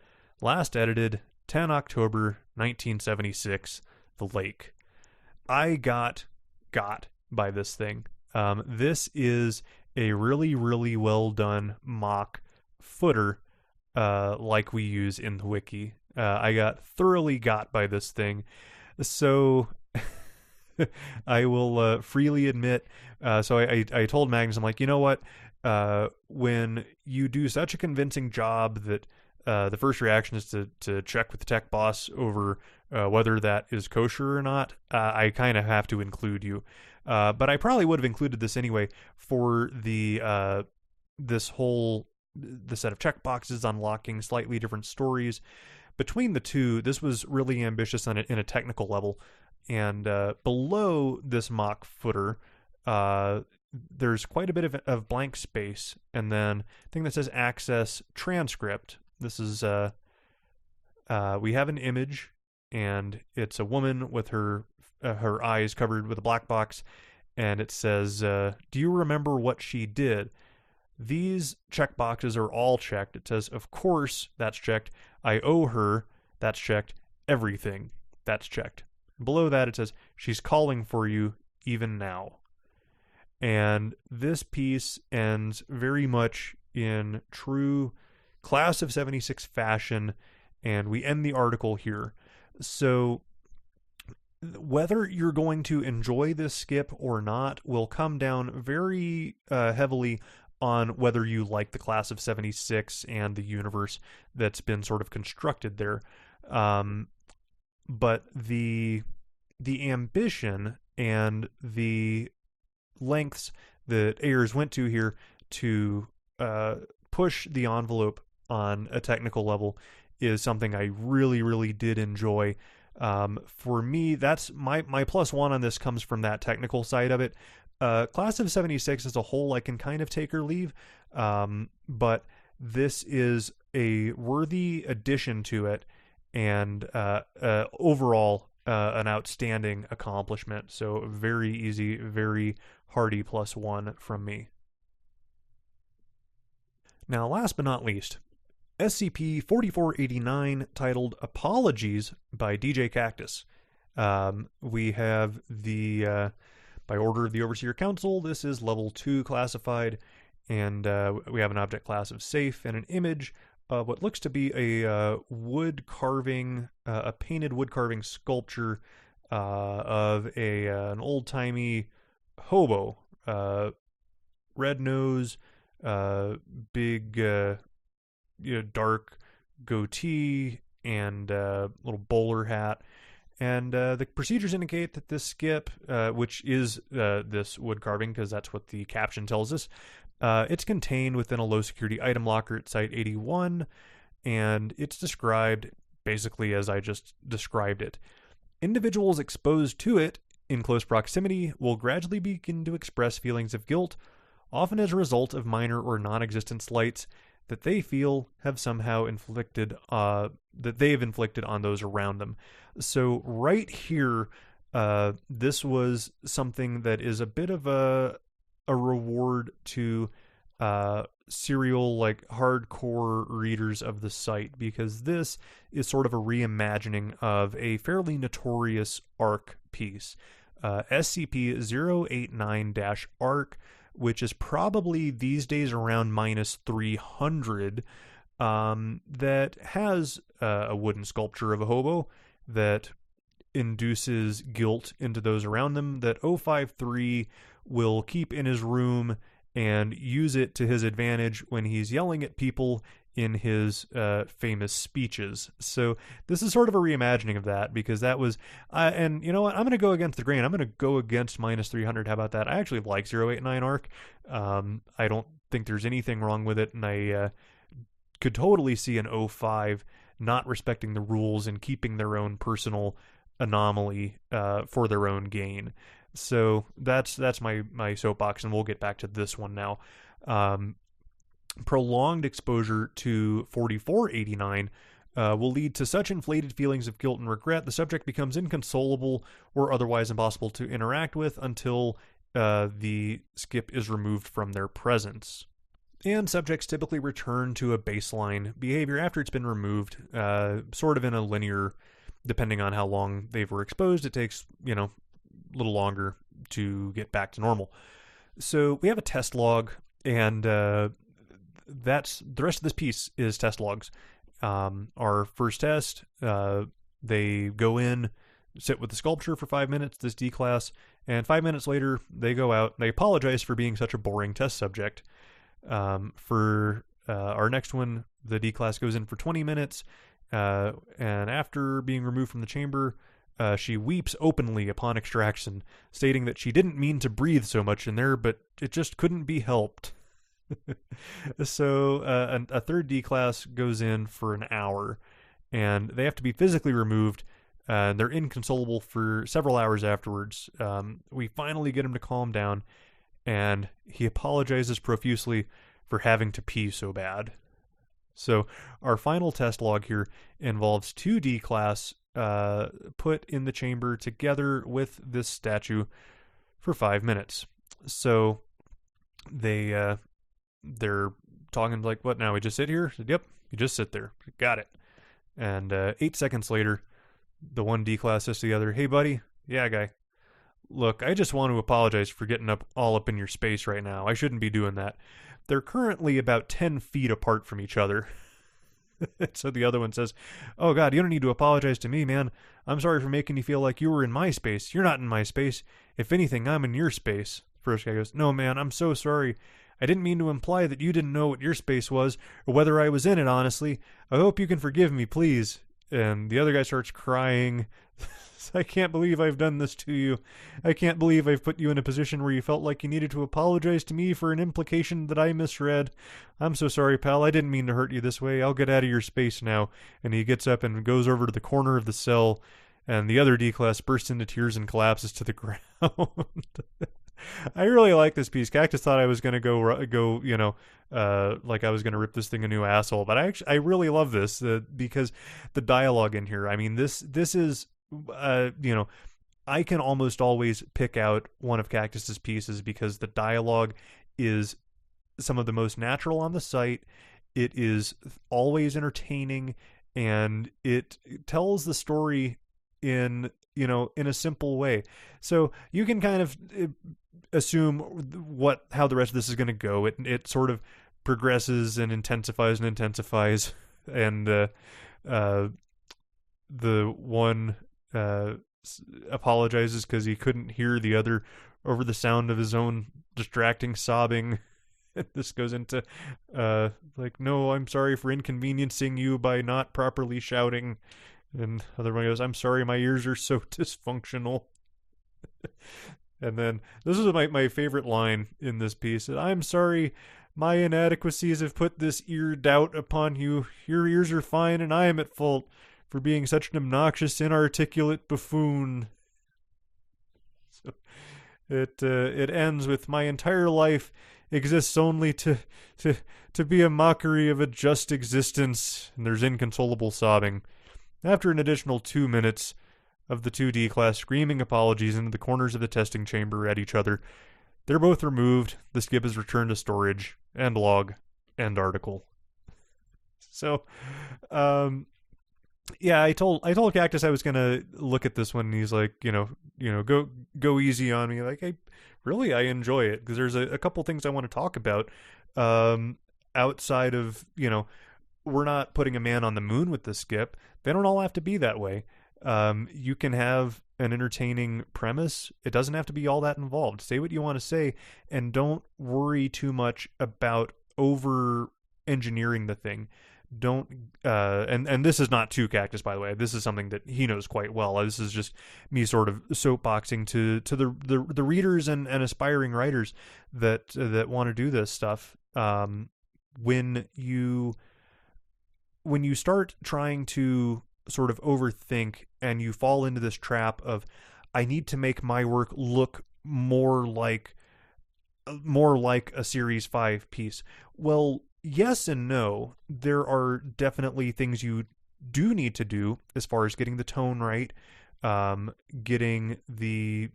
last edited 10 October 1976, The Lake. I got by this thing. This is a really, really well done mock footer like we use in the wiki. I got thoroughly got by this thing. So I will freely admit. So I told Magnus, I'm like, you know what? When you do such a convincing job that the first reaction is to check with the tech boss over whether that is kosher or not, I kind of have to include you. But I probably would have included this anyway for the the set of checkboxes unlocking slightly different stories. Between the two, this was really ambitious in a technical level. And below this mock footer, there's quite a bit of blank space, and then a thing that says access transcript. This is we have an image, and it's a woman with her eyes covered with a black box, and it says, do you remember what she did? These checkboxes are all checked. It says, of course, that's checked. I owe her, that's checked. Everything, that's checked. Below that, it says, she's calling for you even now. And this piece ends very much in true class of 76 fashion, and we end the article here. So whether you're going to enjoy this skip or not will come down very heavily on whether you like the class of 76 and the universe that's been sort of constructed there. But the ambition and the lengths that Ayers went to here to push the envelope on a technical level is something I really, really did enjoy. For me, that's my +1 on this comes from that technical side of it. Class of 76 as a whole, I can kind of take or leave, but this is a worthy addition to it, and overall an outstanding accomplishment. So very easy, very hearty +1 from me. Now, last but not least, SCP-4489, titled Apologies by DJ Cactus. We have the, by order of the Overseer Council, this is level 2 classified, and we have an object class of safe and an image of what looks to be a wood carving, a painted wood carving sculpture of an old-timey hobo, red nose, big, dark goatee, and little bowler hat, And the procedures indicate that this skip, which is this wood carving, because that's what the caption tells us, it's contained within a low security item locker at Site 81, and it's described basically as I just described it. Individuals exposed to it in close proximity will gradually begin to express feelings of guilt, often as a result of minor or non-existent slights that they feel have somehow inflicted that they've inflicted on those around them. So right here, this was something that is a bit of a reward to serial, like, hardcore readers of the site, because this is sort of a reimagining of a fairly notorious ARC piece, SCP-089-ARC, which is probably these days around -300, that has a wooden sculpture of a hobo that induces guilt into those around them, that 053 will keep in his room and use it to his advantage when he's yelling at people in his famous speeches. So this is sort of a reimagining of that, because that was, and you know what, I'm going to go against the grain. I'm going to go against -300. How about that? I actually like 089 ARC. I don't think there's anything wrong with it, and I could totally see an 05 not respecting the rules and keeping their own personal anomaly for their own gain. So that's my soapbox, and we'll get back to this one now. Prolonged exposure to 4489 will lead to such inflated feelings of guilt and regret, the subject becomes inconsolable or otherwise impossible to interact with until the skip is removed from their presence. And subjects typically return to a baseline behavior after it's been removed, sort of in a linear, depending on how long they were exposed. It takes, a little longer to get back to normal. So we have a test log, and that's the rest of this piece is test logs. Our first test, they go in, sit with the sculpture for 5 minutes, this D class, and 5 minutes later they go out. They apologize for being such a boring test subject. For our next one, the D class goes in for 20 minutes, and after being removed from the chamber, she weeps openly upon extraction, stating that she didn't mean to breathe so much in there, but it just couldn't be helped. So a third D class goes in for an hour, and they have to be physically removed. They're inconsolable for several hours afterwards. We finally get him to calm down, and he apologizes profusely for having to pee so bad. So our final test log here involves 2 D class put in the chamber together with this statue for 5 minutes. So they're talking like, what now? We just sit here? I said, yep, you just sit there. Got it. And 8 seconds later, the one D class says to the other, hey buddy, yeah guy, look, I just want to apologize for getting all up in your space right now. I shouldn't be doing that. They're currently about 10 feet apart from each other. So the other one says, oh God, you don't need to apologize to me, man. I'm sorry for making you feel like you were in my space. You're not in my space. If anything, I'm in your space. First guy goes, no man, I'm so sorry. I didn't mean to imply that you didn't know what your space was, or whether I was in it, honestly. I hope you can forgive me, please. And the other guy starts crying. I can't believe I've done this to you. I can't believe I've put you in a position where you felt like you needed to apologize to me for an implication that I misread. I'm so sorry, pal. I didn't mean to hurt you this way. I'll get out of your space now. And he gets up and goes over to the corner of the cell, and the other D-class bursts into tears and collapses to the ground. I really like this piece. Cactus thought I was going to go, like I was going to rip this thing a new asshole. But I really love this because the dialogue in here. I mean, this is, I can almost always pick out one of Cactus's pieces because the dialogue is some of the most natural on the site. It is always entertaining, and it tells the story in a simple way. So you can kind of assume how the rest of this is going to go. It sort of progresses and intensifies, and the one apologizes because he couldn't hear the other over the sound of his own distracting sobbing. This goes into no, I'm sorry for inconveniencing you by not properly shouting. And the other one goes, I'm sorry, my ears are so dysfunctional. And then this is my favorite line in this piece. I'm sorry, my inadequacies have put this ear doubt upon you. Your ears are fine, and I am at fault for being such an obnoxious, inarticulate buffoon. So it ends with, my entire life exists only to be a mockery of a just existence. And there's inconsolable sobbing. After an additional 2 minutes of the 2D class screaming apologies into the corners of the testing chamber at each other, they're both removed. The skip is returned to storage. End log. End article. So, yeah, I told Cactus I was gonna look at this one, and he's like, go easy on me. Like, I enjoy it, because there's a couple things I want to talk about. Outside of, we're not putting a man on the moon with this skip. They don't all have to be that way. You can have an entertaining premise. It doesn't have to be all that involved. Say what you want to say, and don't worry too much about over engineering the thing. Don't and this is not to Cactus, by the way. This is something that he knows quite well. This is just me sort of soapboxing to the readers and aspiring writers that want to do this stuff. When you start trying to sort of overthink, and you fall into this trap of, I need to make my work look more like a Series 5 piece. Well, yes and no. There are definitely things you do need to do as far as getting the tone right, getting the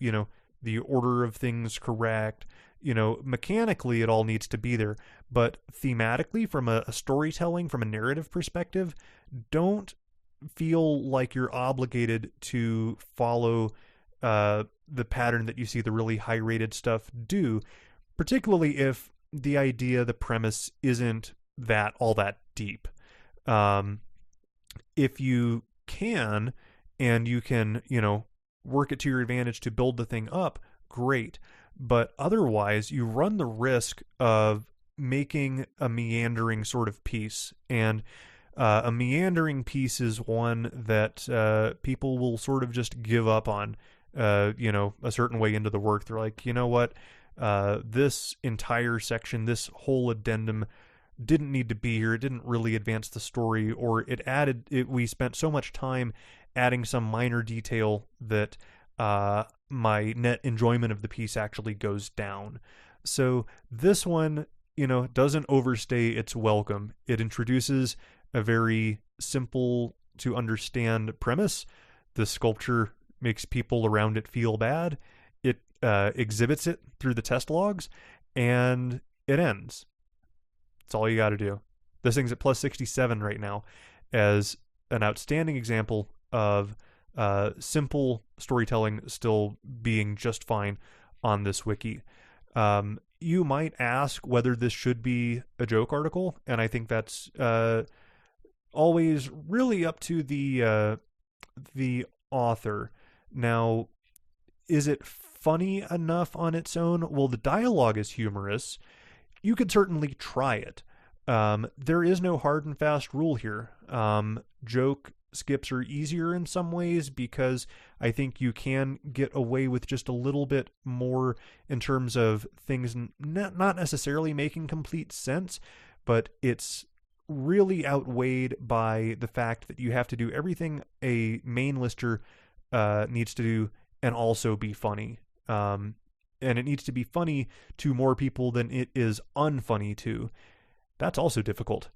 order of things correct. Mechanically it all needs to be there, but thematically, from a storytelling, from a narrative perspective, don't feel like you're obligated to follow the pattern that you see the really high rated stuff do, particularly if the premise isn't all that deep. If you can, and you can, work it to your advantage to build the thing up, great. But otherwise, you run the risk of making a meandering sort of piece. And a meandering piece is one that people will sort of just give up on, a certain way into the work. They're like, you know what? This entire section, this whole addendum didn't need to be here. It didn't really advance the story, or we spent so much time adding some minor detail that my net enjoyment of the piece actually goes down. So this one, doesn't overstay its welcome. It introduces a very simple to understand premise. The sculpture makes people around it feel bad. It exhibits it through the test logs, and it ends. That's all you got to do. This thing's at plus 67 right now as an outstanding example of simple storytelling still being just fine on this wiki. You might ask whether this should be a joke article, and I think that's always really up to the author. Now, is it funny enough on its own? Well, the dialogue is humorous. You could certainly try it. There is no hard and fast rule here. Joke skips are easier in some ways, because I think you can get away with just a little bit more in terms of things not necessarily making complete sense, but it's really outweighed by the fact that you have to do everything a main lister needs to do and also be funny. And it needs to be funny to more people than it is unfunny to. That's also difficult.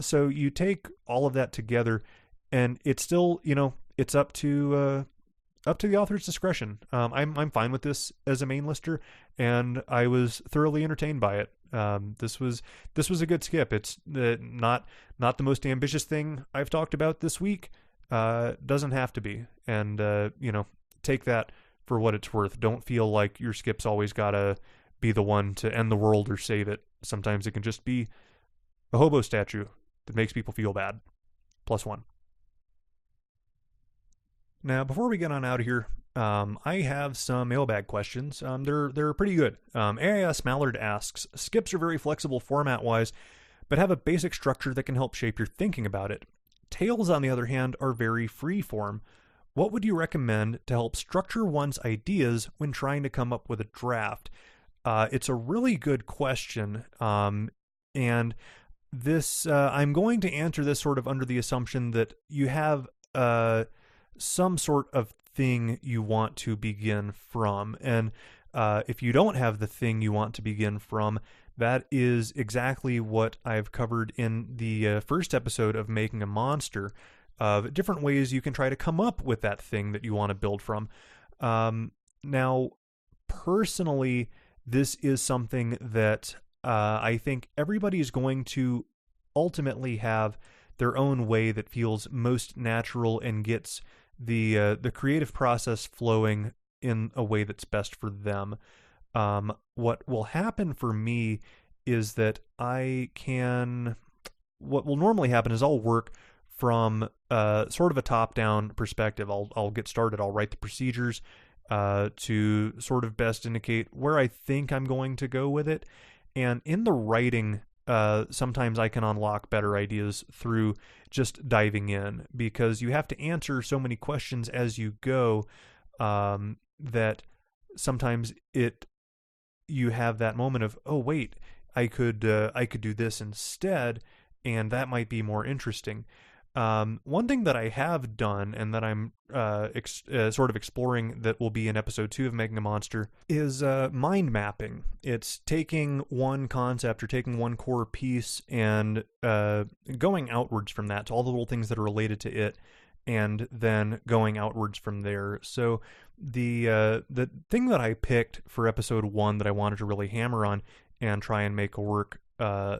So you take all of that together, and it's still, it's up to the author's discretion. I'm fine with this as a main lister, and I was thoroughly entertained by it. This was a good skip. It's not the most ambitious thing I've talked about this week. Doesn't have to be, and take that for what it's worth. Don't feel like your skip's always gotta be the one to end the world or save it. Sometimes it can just be a hobo statue that makes people feel bad. +1. Now, before we get on out of here, I have some mailbag questions. They're pretty good. AIS Mallard asks, skips are very flexible format-wise, but have a basic structure that can help shape your thinking about it. Tales, on the other hand, are very freeform. What would you recommend to help structure one's ideas when trying to come up with a draft? It's a really good question, and this I'm going to answer this sort of under the assumption that you have some sort of thing you want to begin from, and if you don't have the thing you want to begin from, that is exactly what I've covered in the first episode of Making a Monster, of different ways you can try to come up with that thing that you want to build from. Now, personally, this is something that I think everybody is going to ultimately have their own way that feels most natural and gets the creative process flowing in a way that's best for them. What will happen for me is that what will normally happen is I'll work from sort of a top-down perspective. I'll get started. I'll write the procedures to sort of best indicate where I think I'm going to go with it. And in the writing, sometimes I can unlock better ideas through just diving in, because you have to answer so many questions as you go, that sometimes you have that moment of, oh wait, I could do this instead, and that might be more interesting. One thing that I have done, and that I'm sort of exploring, that will be in episode 2 of Making a Monster, is mind mapping. It's taking one concept or taking one core piece and going outwards from that to all the little things that are related to it, and then going outwards from there. So the thing that I picked for episode 1 that I wanted to really hammer on and try and make a work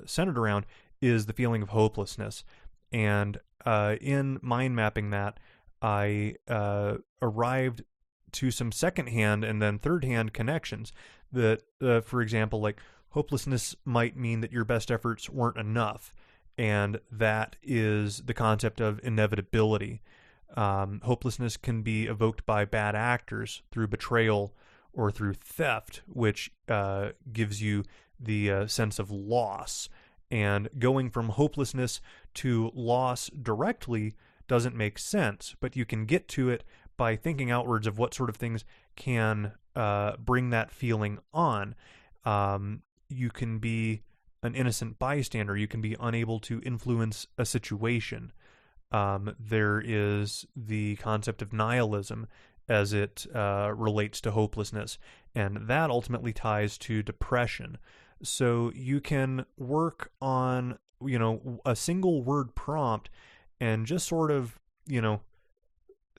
centered around is the feeling of hopelessness. And in mind mapping that, I arrived to some second-hand and then third-hand connections that, for example, like hopelessness might mean that your best efforts weren't enough, and that is the concept of inevitability. Hopelessness can be evoked by bad actors through betrayal or through theft, which gives you the sense of loss. And going from hopelessness to loss directly doesn't make sense, but you can get to it by thinking outwards of what sort of things can bring that feeling on. You can be an innocent bystander. You can be unable to influence a situation. There is the concept of nihilism as it relates to hopelessness, and that ultimately ties to depression. So you can work on, a single word prompt and just sort of,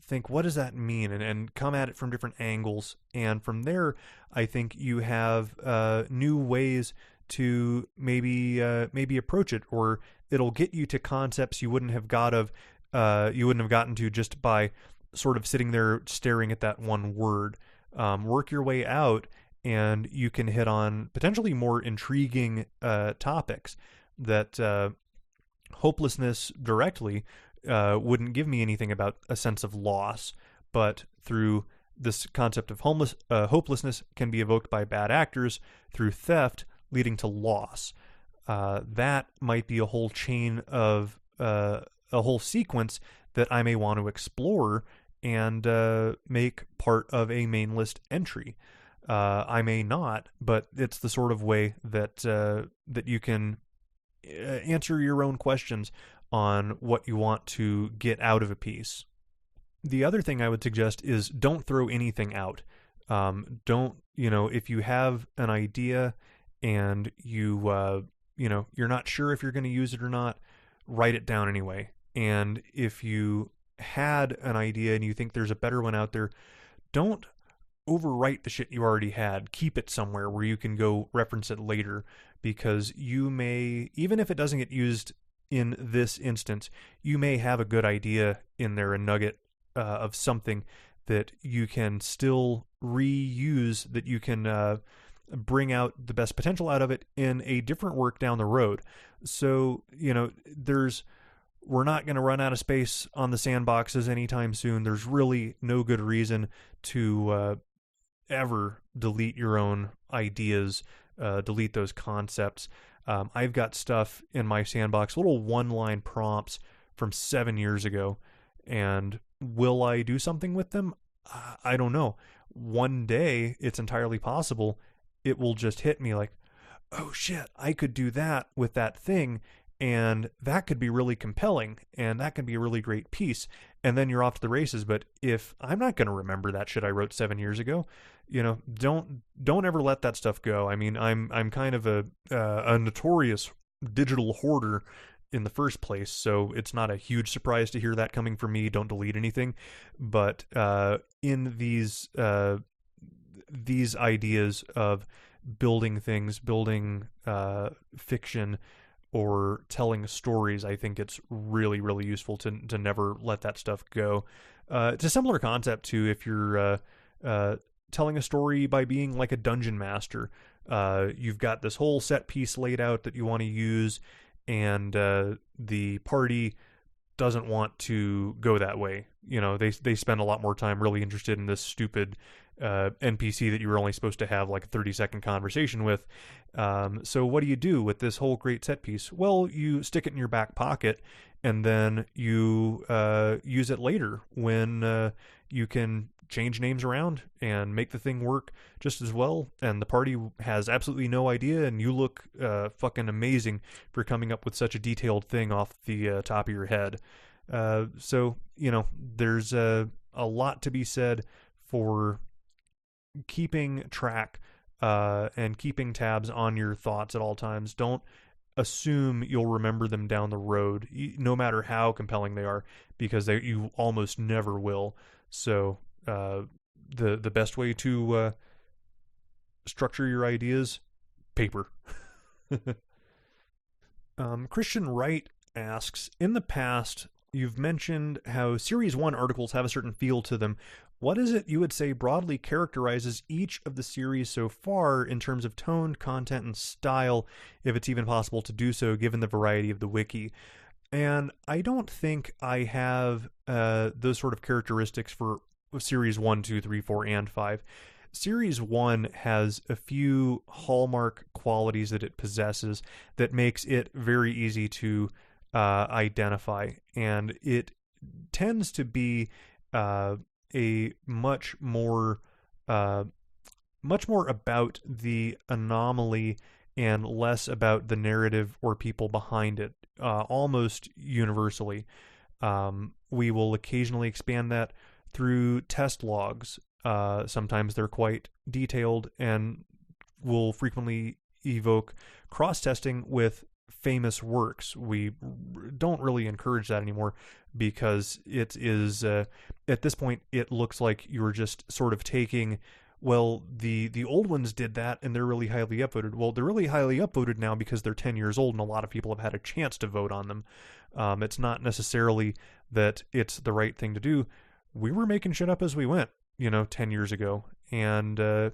think, what does that mean? And come at it from different angles. And from there, I think you have new ways to maybe approach it, or it'll get you to concepts you wouldn't have gotten to just by sort of sitting there staring at that one word. Work your way out, and you can hit on potentially more intriguing topics that hopelessness directly wouldn't give me anything about a sense of loss, but through this concept of hopelessness can be evoked by bad actors through theft, leading to loss. That might be a whole chain of a whole sequence that I may want to explore and make part of a main list entry. I may not, but it's the sort of way that that you can answer your own questions on what you want to get out of a piece. The other thing I would suggest is don't throw anything out. Don't, if you have an idea and you're not sure if you're going to use it or not, write it down anyway. And if you had an idea and you think there's a better one out there, don't overwrite the shit you already had. Keep it somewhere where you can go reference it later, because you may, even if it doesn't get used in this instance, you may have a good idea in there, a nugget of something that you can still reuse, that you can bring out the best potential out of it in a different work down the road. So, we're not going to run out of space on the sandboxes anytime soon. There's really no good reason to ever delete your own ideas, delete those concepts. I've got stuff in my sandbox, little one-line prompts from 7 years ago. And will I do something with them? I don't know. One day, it's entirely possible it will just hit me like, oh shit, I could do that with that thing. And that could be really compelling, and that could be a really great piece. And then you're off to the races. But if I'm not going to remember that shit I wrote 7 years ago, don't ever let that stuff go. I mean, I'm kind of a notorious digital hoarder in the first place, so it's not a huge surprise to hear that coming from me. Don't delete anything. But in these ideas of building things, building fiction, or telling stories, I think it's really, really useful to never let that stuff go. It's a similar concept to if you're telling a story by being like a dungeon master. You've got this whole set piece laid out that you want to use, and the party doesn't want to go that way. They spend a lot more time really interested in this stupid NPC that you were only supposed to have like a 30-second conversation with. So what do you do with this whole great set piece? Well, you stick it in your back pocket, and then you use it later when you can change names around and make the thing work just as well. And the party has absolutely no idea, and you look fucking amazing for coming up with such a detailed thing off the top of your head. So there's a lot to be said for keeping track and keeping tabs on your thoughts at all times. Don't assume you'll remember them down the road, no matter how compelling they are, because you almost never will. So the best way to structure your ideas, paper. Christian Wright asks, in the past, you've mentioned how Series 1 articles have a certain feel to them. What is it you would say broadly characterizes each of the series so far in terms of tone, content, and style, if it's even possible to do so given the variety of the wiki? And I don't think I have those sort of characteristics for Series 1, 2, 3, 4, and 5. Series 1 has a few hallmark qualities that it possesses that makes it very easy to identify, and it tends to be a much more about the anomaly and less about the narrative or people behind it, almost universally. We will occasionally expand that through test logs. Sometimes they're quite detailed and will frequently evoke cross-testing with famous works. We don't really encourage that anymore because it is, at this point, it looks like you're just sort of taking, well, the old ones did that and they're really highly upvoted. Well, they're really highly upvoted now because they're 10 years old and a lot of people have had a chance to vote on them. It's not necessarily that it's the right thing to do. We were making shit up as we went, 10 years ago, and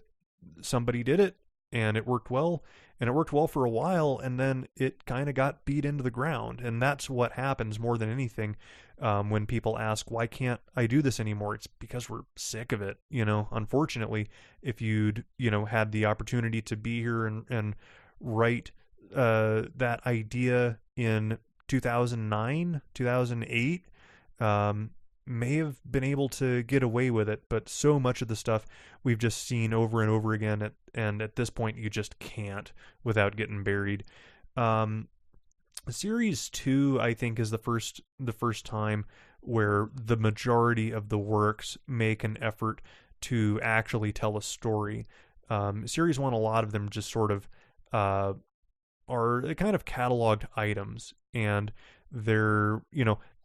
somebody did it, and it worked well, and it worked well for a while, and then it kind of got beat into the ground. And that's what happens more than anything when people ask, why can't I do this anymore? It's because we're sick of it. Unfortunately, if you'd had the opportunity to be here and write that idea in 2009, 2008, may have been able to get away with it, but so much of the stuff we've just seen over and over again, and at this point you just can't without getting buried. Series 2, I think, is the first time where the majority of the works make an effort to actually tell a story. Series 1, a lot of them just sort of are kind of cataloged items, and they're,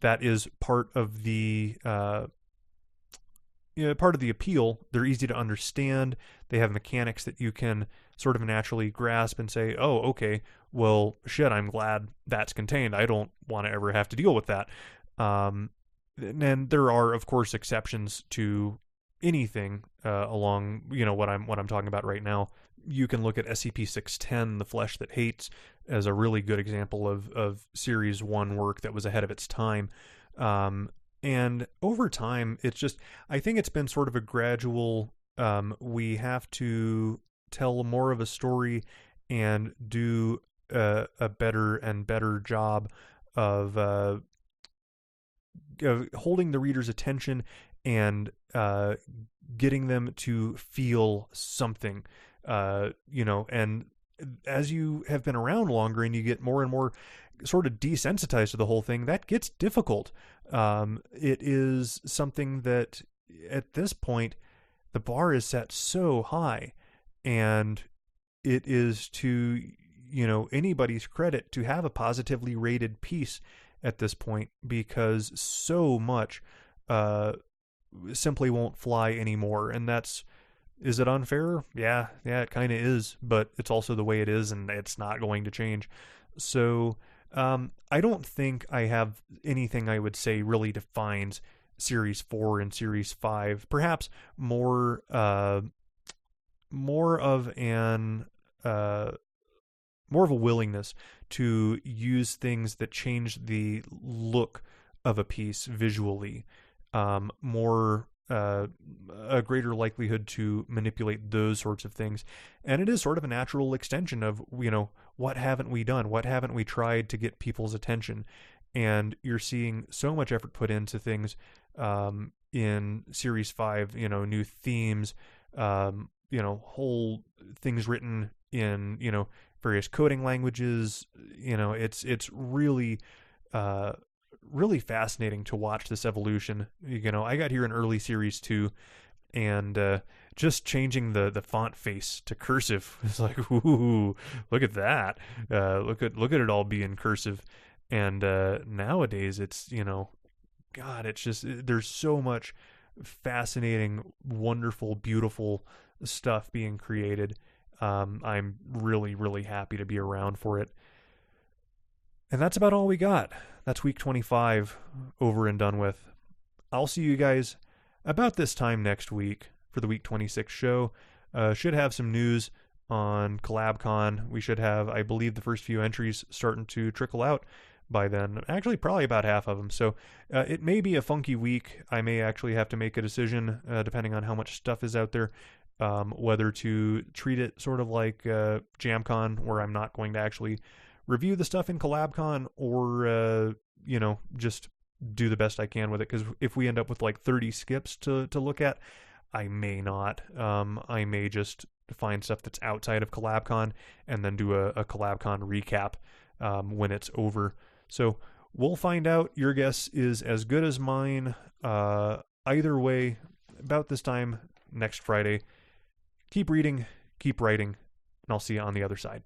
that is part of the appeal. They're easy to understand. They have mechanics that you can sort of naturally grasp and say, oh, okay, well, shit, I'm glad that's contained. I don't want to ever have to deal with that. And there are, of course, exceptions to anything along, what I'm talking about right now. You can look at SCP-610, The Flesh That Hates, as a really good example of Series 1 work that was ahead of its time. And over time, I think it's been sort of a gradual, we have to tell more of a story and do a better and better job of holding the reader's attention and getting them to feel something, and as you have been around longer and you get more and more sort of desensitized to the whole thing, that gets difficult. It is something that at this point, the bar is set so high, and it is to, anybody's credit to have a positively rated piece at this point, because so much simply won't fly anymore. And is it unfair? Yeah, it kind of is, but it's also the way it is, and it's not going to change. So I don't think I have anything I would say really defines Series 4 and Series 5. Perhaps more of a willingness to use things that change the look of a piece visually, a greater likelihood to manipulate those sorts of things. And it is sort of a natural extension of, what haven't we done? What haven't we tried to get people's attention? And you're seeing so much effort put into things in Series 5, new themes, whole things written in, various coding languages. It's really really fascinating to watch this evolution. I got here in early Series 2, and just changing the font face to cursive. It's like, ooh, look at that. Look at it all being cursive. And nowadays it's, God, it's just, there's so much fascinating, wonderful, beautiful stuff being created. I'm really, really happy to be around for it. And that's about all we got. That's week 25 over and done with. I'll see you guys about this time next week for the week 26 show. Should have some news on CollabCon. We should have, I believe, the first few entries starting to trickle out by then. Actually, probably about half of them. So it may be a funky week. I may actually have to make a decision, depending on how much stuff is out there, whether to treat it sort of like JamCon, where I'm not going to actually review the stuff in CollabCon, or just do the best I can with it. Because if we end up with like 30 skips to look at, I may not. I may just find stuff that's outside of CollabCon and then do a CollabCon recap when it's over. So we'll find out. Your guess is as good as mine. Either way, about this time next Friday. Keep reading, keep writing, and I'll see you on the other side.